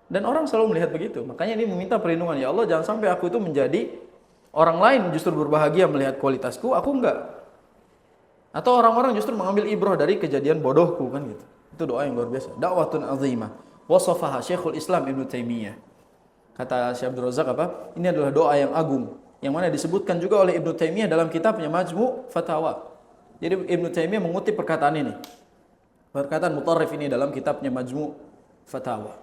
Dan orang selalu melihat begitu. Makanya ini meminta perlindungan. Ya Allah jangan sampai aku itu menjadi orang lain justru berbahagia melihat kualitasku, aku enggak. Atau orang-orang justru mengambil ibrah dari kejadian bodohku kan gitu. Itu doa yang luar biasa. Da'watun azimah. Wasafaha Syekhul Islam Ibnu Taimiyah. Kata Syekh Abdul Razak ini adalah doa yang agung. Yang mana disebutkan juga oleh Ibnu Taimiyah dalam kitabnya Majmu' Fatawa. Jadi Ibnu Taimiyah mengutip perkataan ini. Perkataan Mutarrif ini dalam kitabnya Majmu' Fatawa.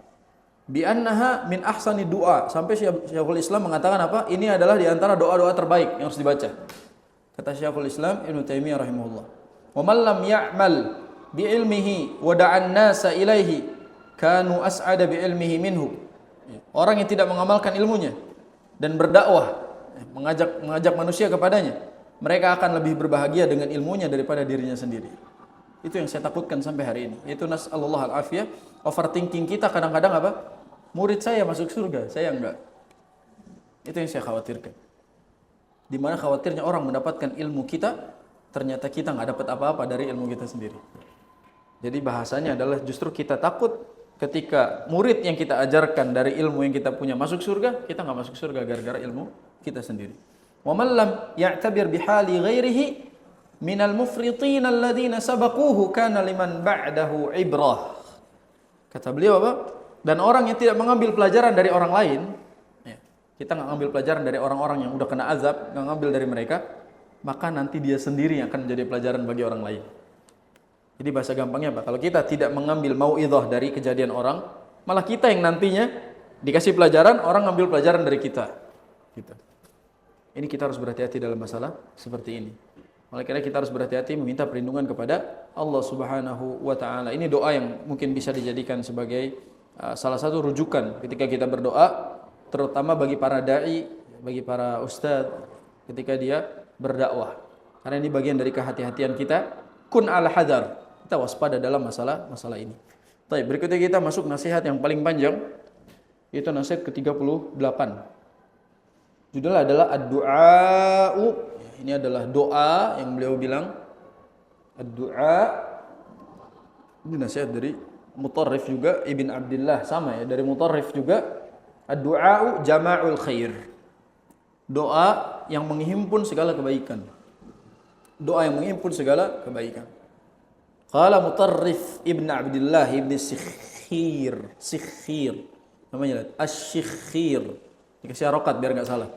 Bi annaha min ahsani du'a. Sampai Syekhul Islam mengatakan ini adalah di antara doa-doa terbaik yang harus dibaca. Kata Syekhul Islam Ibnu Taimiyah rahimahullah. Wa man lam ya'mal bi ilmihi wa da'an nasa ilaihi kanu as'ada bi ilmihi minhu. Orang yang tidak mengamalkan ilmunya dan berdakwah, mengajak manusia kepadanya, mereka akan lebih berbahagia dengan ilmunya daripada dirinya sendiri. Itu yang saya takutkan sampai hari ini. Itu nas'alullah al-afiyah. Overthinking kita kadang-kadang murid saya masuk surga, saya enggak. Itu yang saya khawatirkan. Di mana khawatirnya orang mendapatkan ilmu kita, ternyata kita enggak dapat apa-apa dari ilmu kita sendiri. Jadi bahasanya adalah justru kita takut ketika murid yang kita ajarkan dari ilmu yang kita punya masuk surga, kita enggak masuk surga gara-gara ilmu kita sendiri. Wa man lam ya'tabir bihali ghairihi minal mufritin alladziina sabaquhu kana liman ba'dahu ibrah. Kata beliau dan orang yang tidak mengambil pelajaran dari orang lain, kita nggak ngambil pelajaran dari orang-orang yang udah kena azab, nggak ngambil dari mereka, maka nanti dia sendiri yang akan menjadi pelajaran bagi orang lain. Jadi bahasa gampangnya kalau kita tidak mengambil mau'idhah dari kejadian orang, malah kita yang nantinya dikasih pelajaran, orang ngambil pelajaran dari kita. Gitu. Ini kita harus berhati-hati dalam masalah seperti ini. Oleh karena kita harus berhati-hati meminta perlindungan kepada Allah Subhanahu wa taala. Ini doa yang mungkin bisa dijadikan sebagai salah satu rujukan ketika kita berdoa, terutama bagi para dai, bagi para ustadz ketika dia berdakwah. Karena ini bagian dari kehati-hatian kita, kun al hadar. Kita waspada dalam masalah ini. Baik, berikutnya kita masuk nasihat yang paling panjang, yaitu nasihat ke-38. Judulnya adalah ad-du'a'u. Ini adalah doa yang beliau bilang ad-du'a. Ini nasihat dari Mutarrif juga, Ibn Abdillah sama ya, dari Mutarrif juga. Ad-du'a'u jama'ul khair. Doa yang menghimpun segala kebaikan. Doa yang menghimpun segala kebaikan. Qala Mutarrif Ibn Abdillah Ibn Sikhir. Namanya Asy-Syikhir. Dikasih harokat biar enggak salah.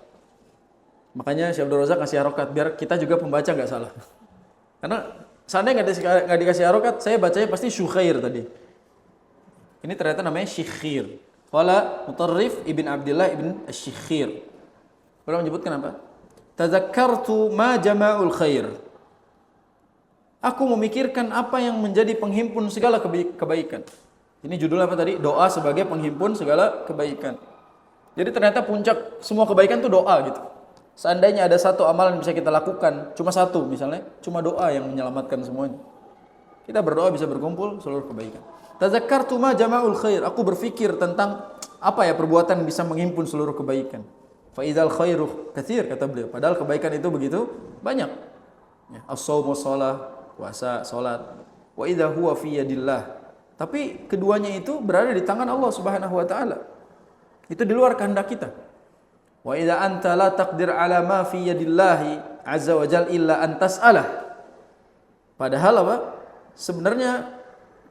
Makanya Syekh Abdul Razak kasih harokat biar kita juga pembaca enggak salah. Karena seandainya enggak dikasih harokat, saya bacanya pasti Syukhair tadi. Ini ternyata namanya Syikhir. Qala Mutarrif Ibn Abdillah Ibn Asy-Syikhir. Beliau menyebutkan apa? Tazakkartu ma jama'ul khair. Aku memikirkan apa yang menjadi penghimpun segala kebaikan. Ini judulnya apa tadi? Doa sebagai penghimpun segala kebaikan. Jadi ternyata puncak semua kebaikan itu doa gitu. Seandainya ada satu amalan yang bisa kita lakukan, cuma satu misalnya, cuma doa yang menyelamatkan semuanya. Kita berdoa bisa berkumpul seluruh kebaikan. Tazakkartu ma jama'ul khair. Aku berpikir tentang apa ya perbuatan yang bisa menghimpun seluruh kebaikan. Fa idzal khairu katsir, kata beliau. Padahal kebaikan itu begitu banyak. Ya, as-shaum was-shalah, puasa, salat. Wa idza huwa fi yadillah. Tapi keduanya itu berada di tangan Allah Subhanahu wa taala. Itu di luar kehendak kita. Wa idza anta la taqdir ala ma fi yadillahi azza wa jalla illa an tas'alah. Padahal apa? Sebenarnya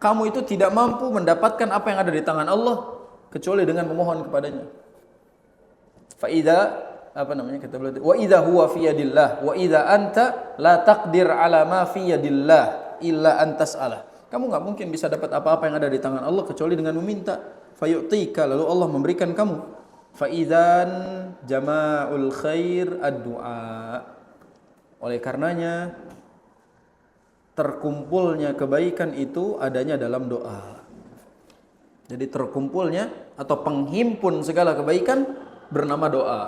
kamu itu tidak mampu mendapatkan apa yang ada di tangan Allah kecuali dengan memohon kepadanya. Fa idza kata beliau, wa idza huwa fi yadillah wa idza anta la taqdir ala ma fi yadillah illa an tas'alah. Kamu enggak mungkin bisa dapat apa-apa yang ada di tangan Allah kecuali dengan meminta. Fayu'tika, lalu Allah memberikan kamu. Fa idzan jama'ul khair ad-du'a. Oleh karenanya terkumpulnya kebaikan itu adanya dalam doa. Jadi terkumpulnya atau penghimpun segala kebaikan bernama doa.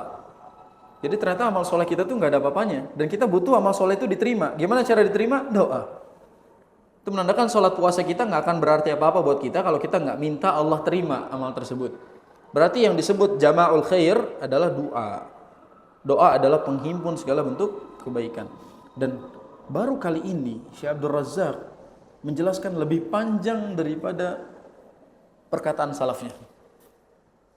Jadi ternyata amal soleh kita tuh nggak ada apa-apanya, dan kita butuh amal soleh itu diterima. Gimana cara diterima? Doa. Itu menandakan sholat puasa kita nggak akan berarti apa-apa buat kita kalau kita nggak minta Allah terima amal tersebut. Berarti yang disebut jama'ul khair adalah doa. Doa adalah penghimpun segala bentuk kebaikan. Dan baru kali ini Syekh Abdul Razak menjelaskan lebih panjang daripada perkataan salafnya.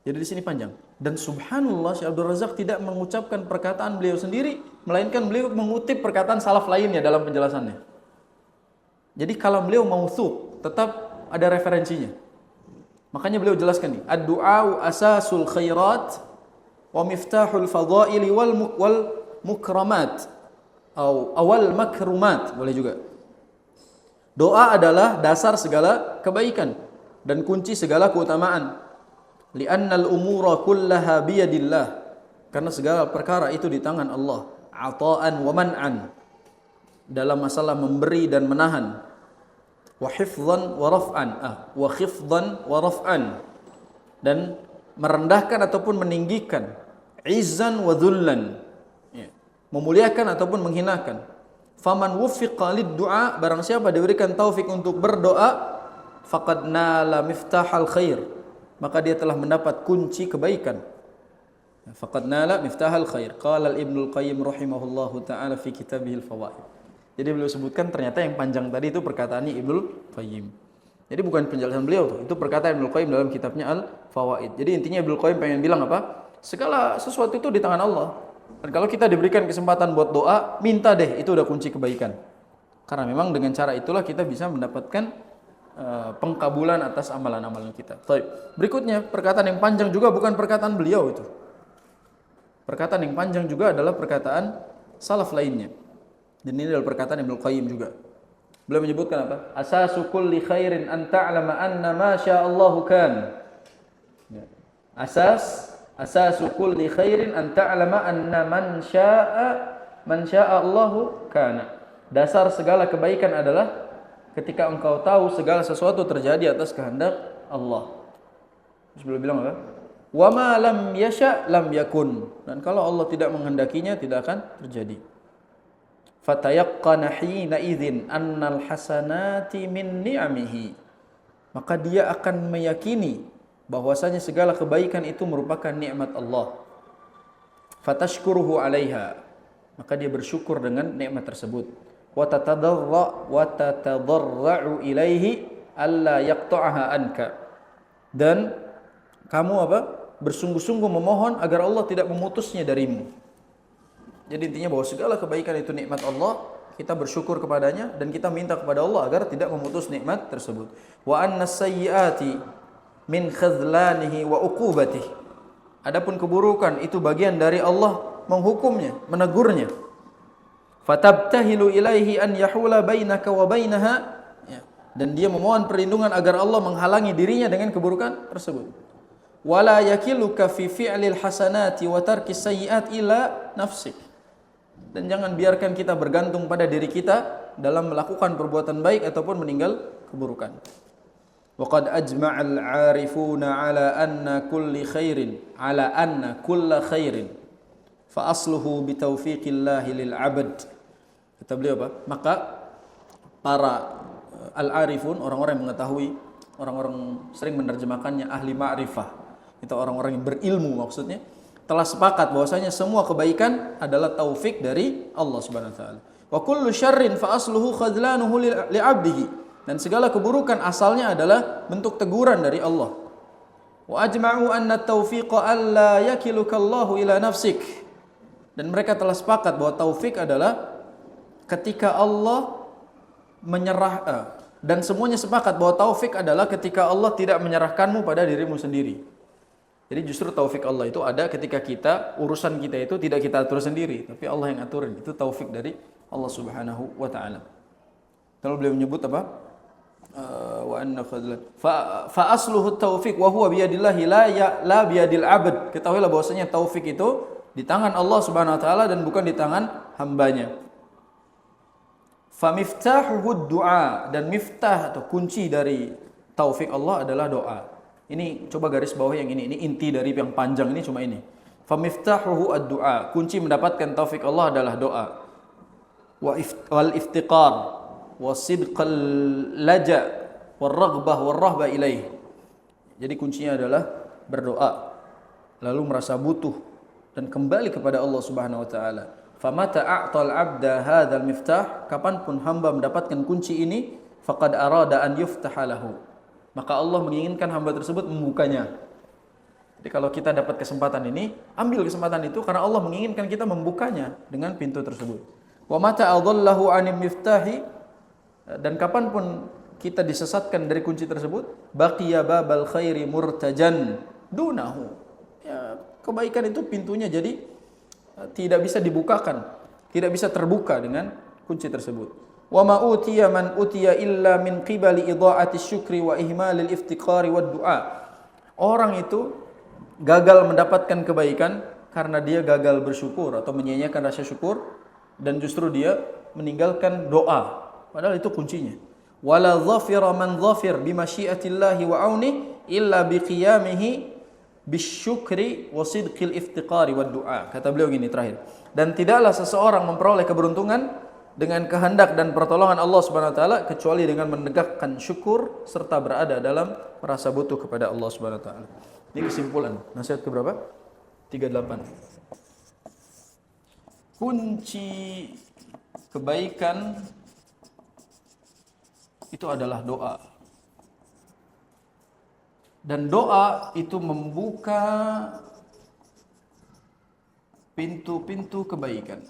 Jadi di sini panjang. Dan subhanallah Syekh Abdul Razak tidak mengucapkan perkataan beliau sendiri, melainkan beliau mengutip perkataan salaf lainnya dalam penjelasannya. Jadi kalam beliau mauthuq, tetap ada referensinya. Makanya beliau jelaskan nih, ad-du'a asasul khairat wa miftahul fadaili wal mukramat. Awal makrumat, boleh juga. Doa adalah dasar segala kebaikan dan kunci segala keutamaan. Li'annal umura kullaha biyadillah, karena segala perkara itu di tangan Allah. Ata'an wa man'an, dalam masalah memberi dan menahan. Wa hifdhan wa raf'an, wa khifdhan wa raf'an, dan merendahkan ataupun meninggikan. Izzan wa dhullan, memuliakan ataupun menghinakan. Faman wuffiqa lid-du'a, barang siapa diberikan taufik untuk berdoa, faqad nala miftahal khair, maka dia telah mendapat kunci kebaikan. Faqad nala miftahal khair. Qala Ibnu Qayyim rahimahullahu taala fi kitabihil fawaid. Jadi beliau sebutkan ternyata yang panjang tadi itu perkataannya Ibnu Qayyim. Jadi bukan penjelasan beliau tuh, itu perkataan Ibnu Qayyim dalam kitabnya Al-Fawaid. Jadi intinya Ibnu Qayyim pengen bilang apa? Segala sesuatu itu di tangan Allah. Dan kalau kita diberikan kesempatan buat doa, minta deh, itu udah kunci kebaikan. Karena memang dengan cara itulah kita bisa mendapatkan pengkabulan atas amalan-amalan kita. Baik. Berikutnya, perkataan yang panjang juga bukan perkataan beliau itu. Perkataan yang panjang juga adalah perkataan salaf lainnya. Dan ini adalah perkataan Ibnu Qayyim juga. Beliau menyebutkan apa? Asasu kulli khairin an ta'lama anna ma sya'allahu kan. Asasu kulli khairin an ta'lama anna man syaa Allahu kana. Dasar segala kebaikan adalah ketika engkau tahu segala sesuatu terjadi atas kehendak Allah. Terus beliau bilang apa? Wa ma lam yasha lam yakun. Dan kalau Allah tidak menghendakinya, tidak akan terjadi. Fatayaqqana hina idzin annal hasanati min ni'amihi. Maka dia akan meyakini bahwasanya segala kebaikan itu merupakan nikmat Allah. Fatashkuruhu 'alaiha, maka dia bersyukur dengan nikmat tersebut. Wa tatadarra'u ilaihi alla yaqta'aha anka, dan kamu bersungguh-sungguh memohon agar Allah tidak memutusnya darimu. Jadi intinya bahwa segala kebaikan itu nikmat Allah, kita bersyukur kepadanya dan kita minta kepada Allah agar tidak memutus nikmat tersebut. Wa annas sayyiati min khadlanihi wa uqubatih. Adapun keburukan itu bagian dari Allah menghukumnya, menegurnya. Fatabtahilu ilaihi an yahula bainaka wa bainaha, dan dia memohon perlindungan agar Allah menghalangi dirinya dengan keburukan tersebut. Wala yakiluka fi fi'lil hasanati wa tarkis sayyi'at ila nafsik. Dan jangan biarkan kita bergantung pada diri kita dalam melakukan perbuatan baik ataupun meninggal keburukan. وقد أجمع العارفون على أن كل خير فأصله بتوفيق الله للعبد. Kata beliau apa? Maka para al-arifun, orang-orang yang mengetahui, orang-orang sering menerjemahkannya ahli ma'rifah, itu orang-orang yang berilmu maksudnya, telah sepakat bahwasanya semua kebaikan adalah taufik dari Allah Subhanahu wa taala. Wa kullu syarrin fa asluhu khadlanuhu li'abdihi. Dan segala keburukan asalnya adalah bentuk teguran dari Allah. Wa ajma'u anna at-tawfiqa alla yakiluka Allahu ila nafsik. Dan mereka telah sepakat bahwa taufik adalah ketika Allah dan semuanya sepakat bahwa taufik adalah ketika Allah tidak menyerahkanmu pada dirimu sendiri. Jadi justru taufik Allah itu ada ketika urusan kita itu tidak kita atur sendiri, tapi Allah yang aturin. Itu taufik dari Allah Subhanahu wa taala. Kalau beliau menyebut apa? Wa anna fadla fa asluhu taufik wa huwa biyadillahi la biyadil abd. Ketahuilah bahwasanya taufik itu di tangan Allah Subhanahu wa taala dan bukan di tangan hambanya. Fa miftahuhu du'a, dan miftah atau kunci dari taufik Allah adalah doa. Ini coba garis bawah yang ini inti dari yang panjang ini cuma ini. Fa miftahuhu ad-du'a, kunci mendapatkan taufik Allah adalah doa. Wal iftiqar wasidqal laja warraghbah warrahbah ilaih. Jadi kuncinya adalah berdoa, lalu merasa butuh dan kembali kepada Allah Subhanahu wa taala. Famata a'tal 'abda hadzal miftah, kapanpun hamba mendapatkan kunci ini, faqad arada an yuftaha lahu, maka Allah menginginkan hamba tersebut membukanya. Jadi kalau kita dapat kesempatan ini, ambil kesempatan itu karena Allah menginginkan kita membukanya dengan pintu tersebut. Wa mata adallahu 'anil miftahi, dan kapanpun kita disesatkan dari kunci tersebut, baqiya babal khairi murtajan dunahu. Ya, kebaikan itu pintunya jadi tidak bisa dibukakan, tidak bisa terbuka dengan kunci tersebut. Wa ma utiya man utiya illa min qibali idha'ati syukri wa ihmalil iftiqari wad du'a. Orang itu gagal mendapatkan kebaikan karena dia gagal bersyukur atau menyia-nyiakan rasa syukur, dan justru dia meninggalkan doa. Padahal itu kuncinya. Wala dhafira man dhafir bi masyiatillahi wa auni illa bi qiyamihi bisyukri wa sidqil iftiqari wad du'a. Kata beliau gini terakhir, dan tidaklah seseorang memperoleh keberuntungan dengan kehendak dan pertolongan Allah Subhanahu wa taala kecuali dengan menegakkan syukur serta berada dalam merasa butuh kepada Allah Subhanahu wa taala. Ini kesimpulan. Nasihat ke berapa? 38. Kunci kebaikan itu adalah doa. Dan doa itu membuka pintu-pintu kebaikan.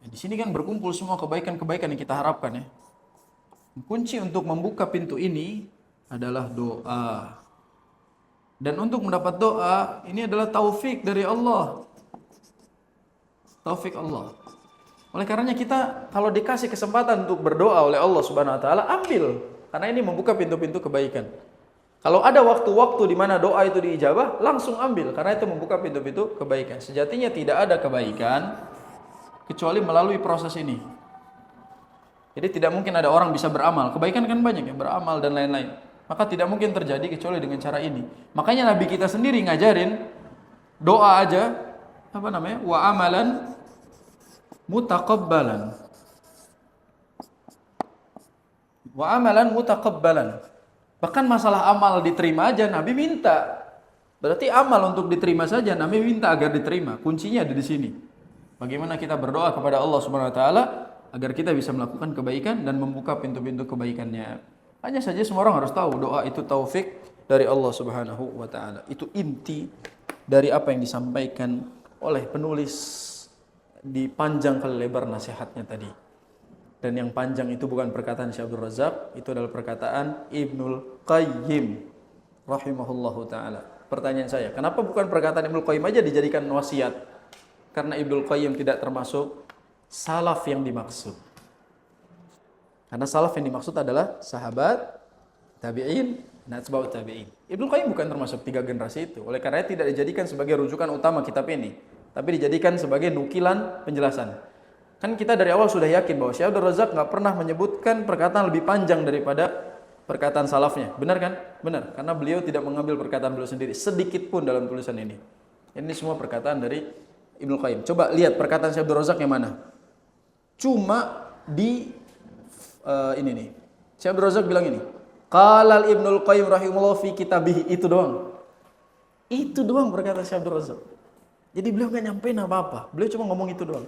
Di sini kan berkumpul semua kebaikan-kebaikan yang kita harapkan ya. Kunci untuk membuka pintu ini adalah doa. Dan untuk mendapat doa ini adalah taufik dari Allah. Taufik Allah. Oleh karenanya kita kalau dikasih kesempatan untuk berdoa oleh Allah Subhanahu wa taala, ambil. Karena ini membuka pintu-pintu kebaikan. Kalau ada waktu-waktu di mana doa itu diijabah, langsung ambil karena itu membuka pintu-pintu kebaikan. Sejatinya tidak ada kebaikan kecuali melalui proses ini. Jadi tidak mungkin ada orang bisa beramal. Kebaikan kan banyak ya, beramal dan lain-lain. Maka tidak mungkin terjadi kecuali dengan cara ini. Makanya Nabi kita sendiri ngajarin doa aja wa amalan mutaqabbalan. Wa amalan mutaqabbalan. Bahkan masalah amal diterima aja Nabi minta. Berarti amal untuk diterima saja Nabi minta agar diterima. Kuncinya ada di sini. Bagaimana kita berdoa kepada Allah Subhanahu wa taala agar kita bisa melakukan kebaikan dan membuka pintu-pintu kebaikannya. Hanya saja semua orang harus tahu doa itu taufik dari Allah Subhanahu wa taala. Itu inti dari apa yang disampaikan oleh penulis di panjang kali lebar nasihatnya tadi. Dan yang panjang itu bukan perkataan Syekh Abdul Razak, itu adalah perkataan Ibnul Qayyim rahimahullahu taala. Pertanyaan saya, kenapa bukan perkataan Ibnul Qayyim aja dijadikan wasiat? Karena Ibnul Qayyim tidak termasuk salaf yang dimaksud. Karena salaf yang dimaksud adalah sahabat, tabi'in, dan atba'ut tabi'in. Ibnul Qayyim bukan termasuk 3 generasi itu. Oleh karena tidak dijadikan sebagai rujukan utama kitab ini, tapi dijadikan sebagai nukilan penjelasan. Kan kita dari awal sudah yakin bahwa Syekh Abdul Razak nggak pernah menyebutkan perkataan lebih panjang daripada perkataan salafnya. Benar kan? Benar. Karena beliau tidak mengambil perkataan beliau sendiri sedikit pun dalam tulisan ini. Ini semua perkataan dari Ibnu Qayyim. Coba lihat perkataan Syekh Abdul Razak yang mana? Cuma di ini nih. Syekh Abdul Razak bilang ini. Qala Ibnul Qayyim rahimahullah fi kitabih, itu doang. Itu doang perkataan Syekh Abdul Razak. Jadi beliau nggak nyampein apa-apa. Beliau cuma ngomong itu doang.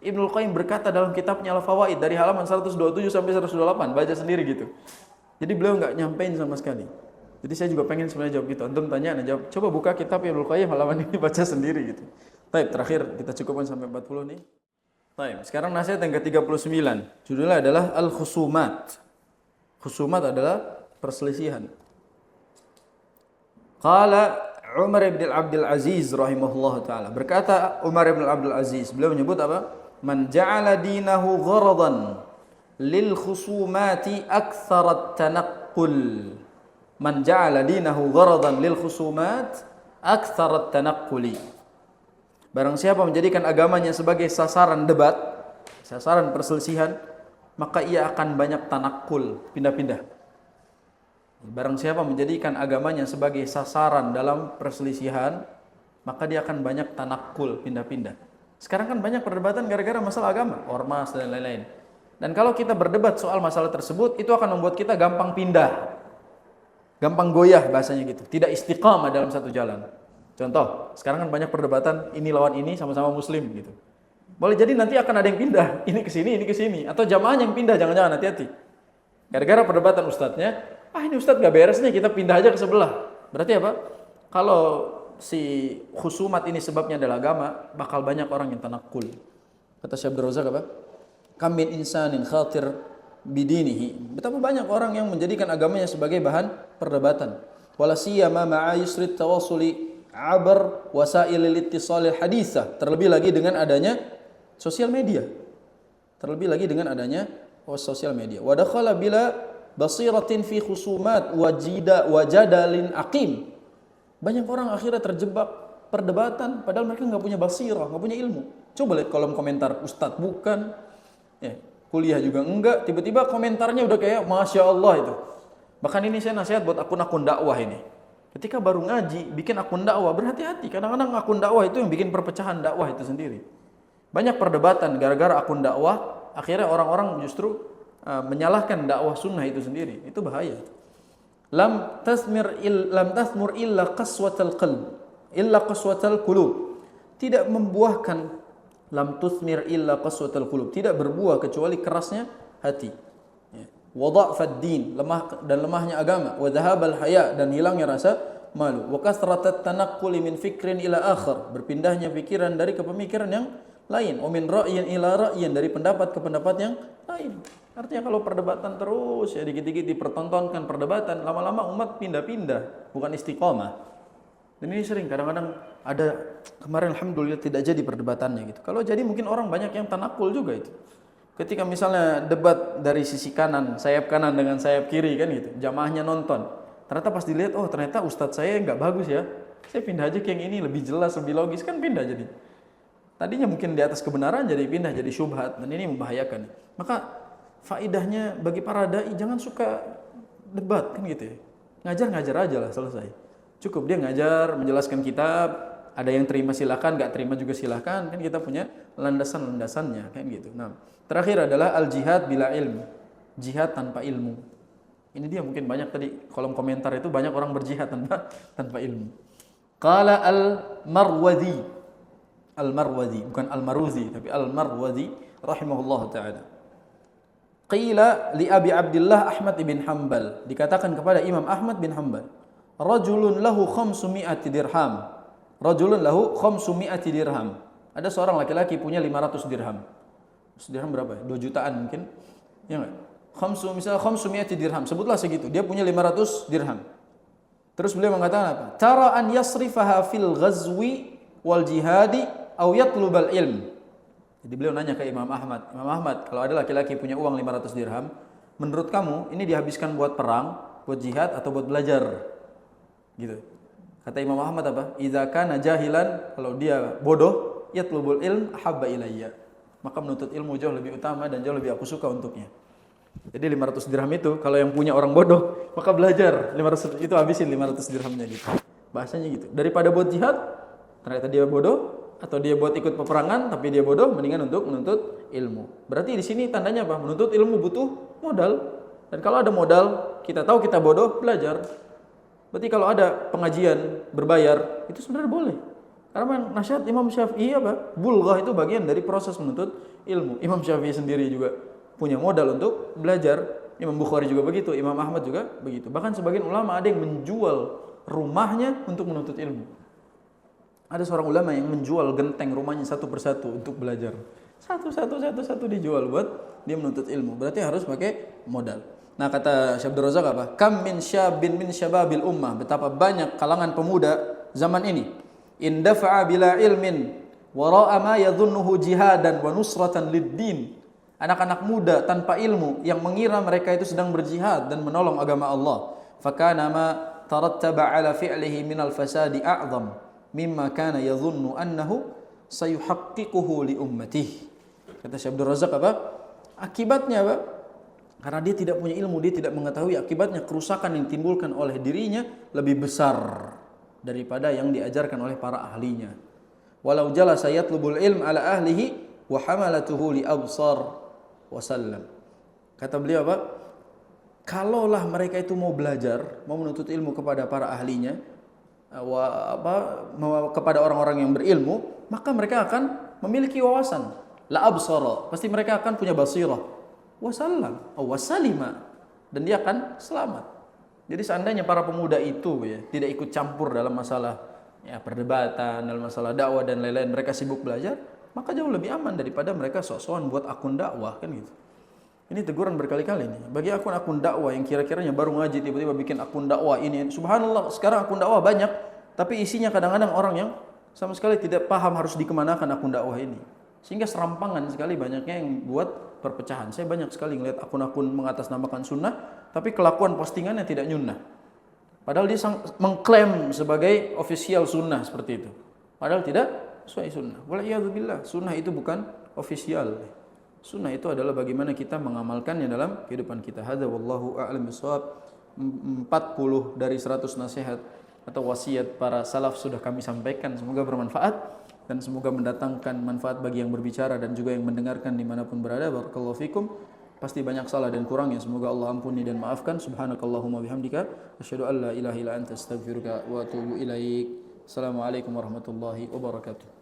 Ibnul Qayyim berkata dalam kitabnya Al-Fawaid dari halaman 127 sampai 128, baca sendiri gitu. Jadi beliau nggak nyampein sama sekali. Jadi saya juga pengen sebenarnya jawab gitu. Antum tanya, jawab. Coba buka kitab Ibnul Qayyim halaman ini, baca sendiri gitu. Baik, terakhir kita cukupkan sampai 40 nih. Baik, sekarang nasihat yang ke-39. Judulnya adalah Al-Khusumat. Khusumat adalah perselisihan. Qala Umar bin Abdul Aziz rahimahullah ta'ala. Berkata Umar bin Abdul Aziz, beliau menyebut apa? Man ja'ala dinahu gharadan lil khusumati aktsarat tanaqqul. Man ja'ala dinahu gharadan lil khusumat aktsarat tanaqquli. Barang siapa menjadikan agamanya sebagai sasaran debat, sasaran perselisihan, maka ia akan banyak tanakkul, pindah-pindah. Barang siapa menjadikan agamanya sebagai sasaran dalam perselisihan, maka dia akan banyak tanakkul, pindah-pindah. Sekarang kan banyak perdebatan gara-gara masalah agama, ormas dan lain-lain. Dan kalau kita berdebat soal masalah tersebut, itu akan membuat kita gampang pindah. Gampang goyah bahasanya gitu. Tidak istiqamah dalam satu jalan. Contoh, sekarang kan banyak perdebatan ini lawan ini sama-sama muslim gitu. Boleh jadi nanti akan ada yang pindah, ini ke sini, atau jamaahnya yang pindah, jangan-jangan hati-hati. Gara-gara perdebatan ustadznya, ini ustadz gak beres nih, kita pindah aja ke sebelah. Berarti apa? Kalau si khusumat ini sebabnya adalah agama, bakal banyak orang yang tanakkul. Kata Syekh Abdul Razak apa? Kam min insanin khatir bidinihi. Betapa banyak orang yang menjadikan agamanya sebagai bahan perdebatan. Wala siyama ma'a yusrit tawassuli abar wasailil ittisalil haditsah. Terlebih lagi dengan adanya sosial media. Sosial media. Wa dakhala bila basiratin fi khusumat wajadalin aqim. Banyak orang akhirnya terjebak perdebatan padahal mereka enggak punya basirah, enggak punya ilmu. Coba lihat kolom komentar, ustadz bukan, kuliah juga enggak, tiba-tiba komentarnya udah kayak Masya Allah itu. Bahkan ini saya nasihat buat akun-akun dakwah ini. Ketika baru ngaji, bikin akun dakwah, berhati-hati. Kadang-kadang akun dakwah itu yang bikin perpecahan dakwah itu sendiri. Banyak perdebatan gara-gara akun dakwah, akhirnya orang-orang justru menyalahkan dakwah sunnah itu sendiri. Itu bahaya. Lam tasmur illa qaswatal qalb, illa qaswatal qulub. Tidak membuahkan, lam tusmir illa qaswatal qulub. Tidak berbuah kecuali kerasnya hati. Wa dha'fad din, lemah dan lemahnya agama, wa dhahabal haya, dan hilangnya rasa malu, wa kasratat tanaqquli min fikrin ila akhar, berpindahnya pikiran dari ke pemikiran yang lain, wa min ra'yin ila ra'yin, dari pendapat ke pendapat yang lain. Artinya kalau perdebatan terus ya dikit-dikit dipertontonkan perdebatan, lama-lama umat pindah-pindah, bukan istiqomah. Dan ini sering kadang-kadang ada, kemarin alhamdulillah tidak jadi perdebatannya gitu. Kalau jadi mungkin orang banyak yang tanakul juga itu. Ketika misalnya debat dari sisi kanan, sayap kanan dengan sayap kiri kan gitu, jamaahnya nonton. Ternyata pas dilihat, oh ternyata ustadz saya nggak bagus ya, saya pindah aja ke yang ini, lebih jelas, lebih logis, kan pindah jadi. Tadinya mungkin di atas kebenaran jadi pindah jadi syubhat, dan ini membahayakan. Maka faidahnya bagi para dai jangan suka debat kan gitu ya. Ngajar-ngajar aja lah, selesai. Cukup dia ngajar, menjelaskan kitab, ada yang terima silakan, nggak terima juga silakan, kan kita punya landasan-landasannya kan gitu. Nah, terakhir adalah al-jihad bila ilmu. Jihad tanpa ilmu. Ini dia mungkin banyak tadi kolom komentar itu banyak orang berjihad tanpa ilmu. Qala al-Marwazi. Al-Marwazi, bukan al-Maruzi, tapi al-Marwazi rahimahullah taala. Qila li Abi Abdullah Ahmad bin Hanbal. Dikatakan kepada Imam Ahmad bin Hanbal, rajulun lahu 500 dirham. Rajulun lahu 500 dirham. Ada seorang laki-laki punya 500 dirham. Dirham berapa ya? 2 jutaan mungkin. Ya enggak? Misalnya 500 dirham, sebutlah segitu. Dia punya 500 dirham. Terus beliau mengatakan apa? Tara an yasrifaha fil ghazwi wal jihadi aw yatlubal ilm. Jadi beliau nanya ke Imam Ahmad, Imam Ahmad, kalau ada laki-laki punya uang 500 dirham, menurut kamu ini dihabiskan buat perang, buat jihad atau buat belajar? Gitu. Kata Imam Ahmad apa? Idza kana jahilan, kalau dia bodoh, yatlubul ilm habba ilayya. Maka menuntut ilmu jauh lebih utama dan jauh lebih aku suka untuknya. Jadi 500 dirham itu kalau yang punya orang bodoh, maka belajar 500 itu habisin 500 dirhamnya gitu. Bahasanya gitu. Daripada buat jihad, ternyata dia bodoh, atau dia buat ikut peperangan tapi dia bodoh, mendingan untuk menuntut ilmu. Berarti di sini tandanya apa? Menuntut ilmu butuh modal. Dan kalau ada modal, kita tahu kita bodoh, belajar. Berarti kalau ada pengajian berbayar, itu sebenarnya boleh. Karena nasihat Imam Syafi'i apa? Bulghah itu bagian dari proses menuntut ilmu. Imam Syafi'i sendiri juga punya modal untuk belajar. Imam Bukhari juga begitu, Imam Ahmad juga begitu. Bahkan sebagian ulama ada yang menjual rumahnya untuk menuntut ilmu. Ada seorang ulama yang menjual genteng rumahnya satu persatu untuk belajar. Satu dijual buat dia menuntut ilmu. Berarti harus pakai modal. Nah, kata Syekh Abdul Razak apa? Kam min syabin min syababil ummah. Betapa banyak kalangan pemuda zaman ini. In dafa'a bila ilmin wara'a ma yadhunnuhu jihadan wa nusratan lid-din. Anak-anak muda tanpa ilmu yang mengira mereka itu sedang berjihad dan menolong agama Allah. Fakana ma tarattaba ala fi'lihi minal fasadi a'zam mimma kana yadhunnu annahu sayuhaqqiquhu li ummatihi. Kata Syekh Abdul Razak apa? Akibatnya apa? Karena dia tidak punya ilmu, dia tidak mengetahui akibatnya kerusakan yang ditimbulkan oleh dirinya lebih besar daripada yang diajarkan oleh para ahlinya. Walau jalasa yatlubul ilm ala ahlihi wa hamalatuhu li absar wasallam. Kata beliau apa? Kalaulah mereka itu mau belajar, mau menuntut ilmu kepada para ahlinya, kepada orang-orang yang berilmu, maka mereka akan memiliki wawasan. La absara, pasti mereka akan punya basirah. Wasallam, wasalima, dan dia akan selamat. Jadi seandainya para pemuda itu ya tidak ikut campur dalam masalah ya perdebatan, dalam masalah dakwah dan lain-lain, mereka sibuk belajar, maka jauh lebih aman daripada mereka sok-sokan buat akun dakwah kan gitu. Ini teguran berkali-kali nih. Bagi akun-akun dakwah yang kira-kiranya baru ngaji tiba-tiba bikin akun dakwah ini, subhanallah sekarang akun dakwah banyak, tapi isinya kadang-kadang orang yang sama sekali tidak paham harus dikemanakan akun dakwah ini. Sehingga serampangan sekali banyaknya yang buat perpecahan. Saya banyak sekali ngelihat akun-akun mengatasnamakan sunnah, tapi kelakuan postingannya tidak nyunnah. Padahal dia mengklaim sebagai official sunnah seperti itu. Padahal tidak sesuai sunnah. Waliyadzubillah, sunnah itu bukan official. Sunnah itu adalah bagaimana kita mengamalkannya dalam kehidupan kita. Hadza wallahu a'lam bishawab. 40 dari 100 nasihat atau wasiat para salaf sudah kami sampaikan. Semoga bermanfaat dan semoga mendatangkan manfaat bagi yang berbicara dan juga yang mendengarkan dimanapun berada. Barakallahu fikum. Pasti banyak salah dan kurangnya, semoga Allah ampuni dan maafkan. Subhanakallahumma bihamdika asyhadu an la ilaha illa anta astaghfiruka wa atubu ilaik. Assalamualaikum warahmatullahi wabarakatuh.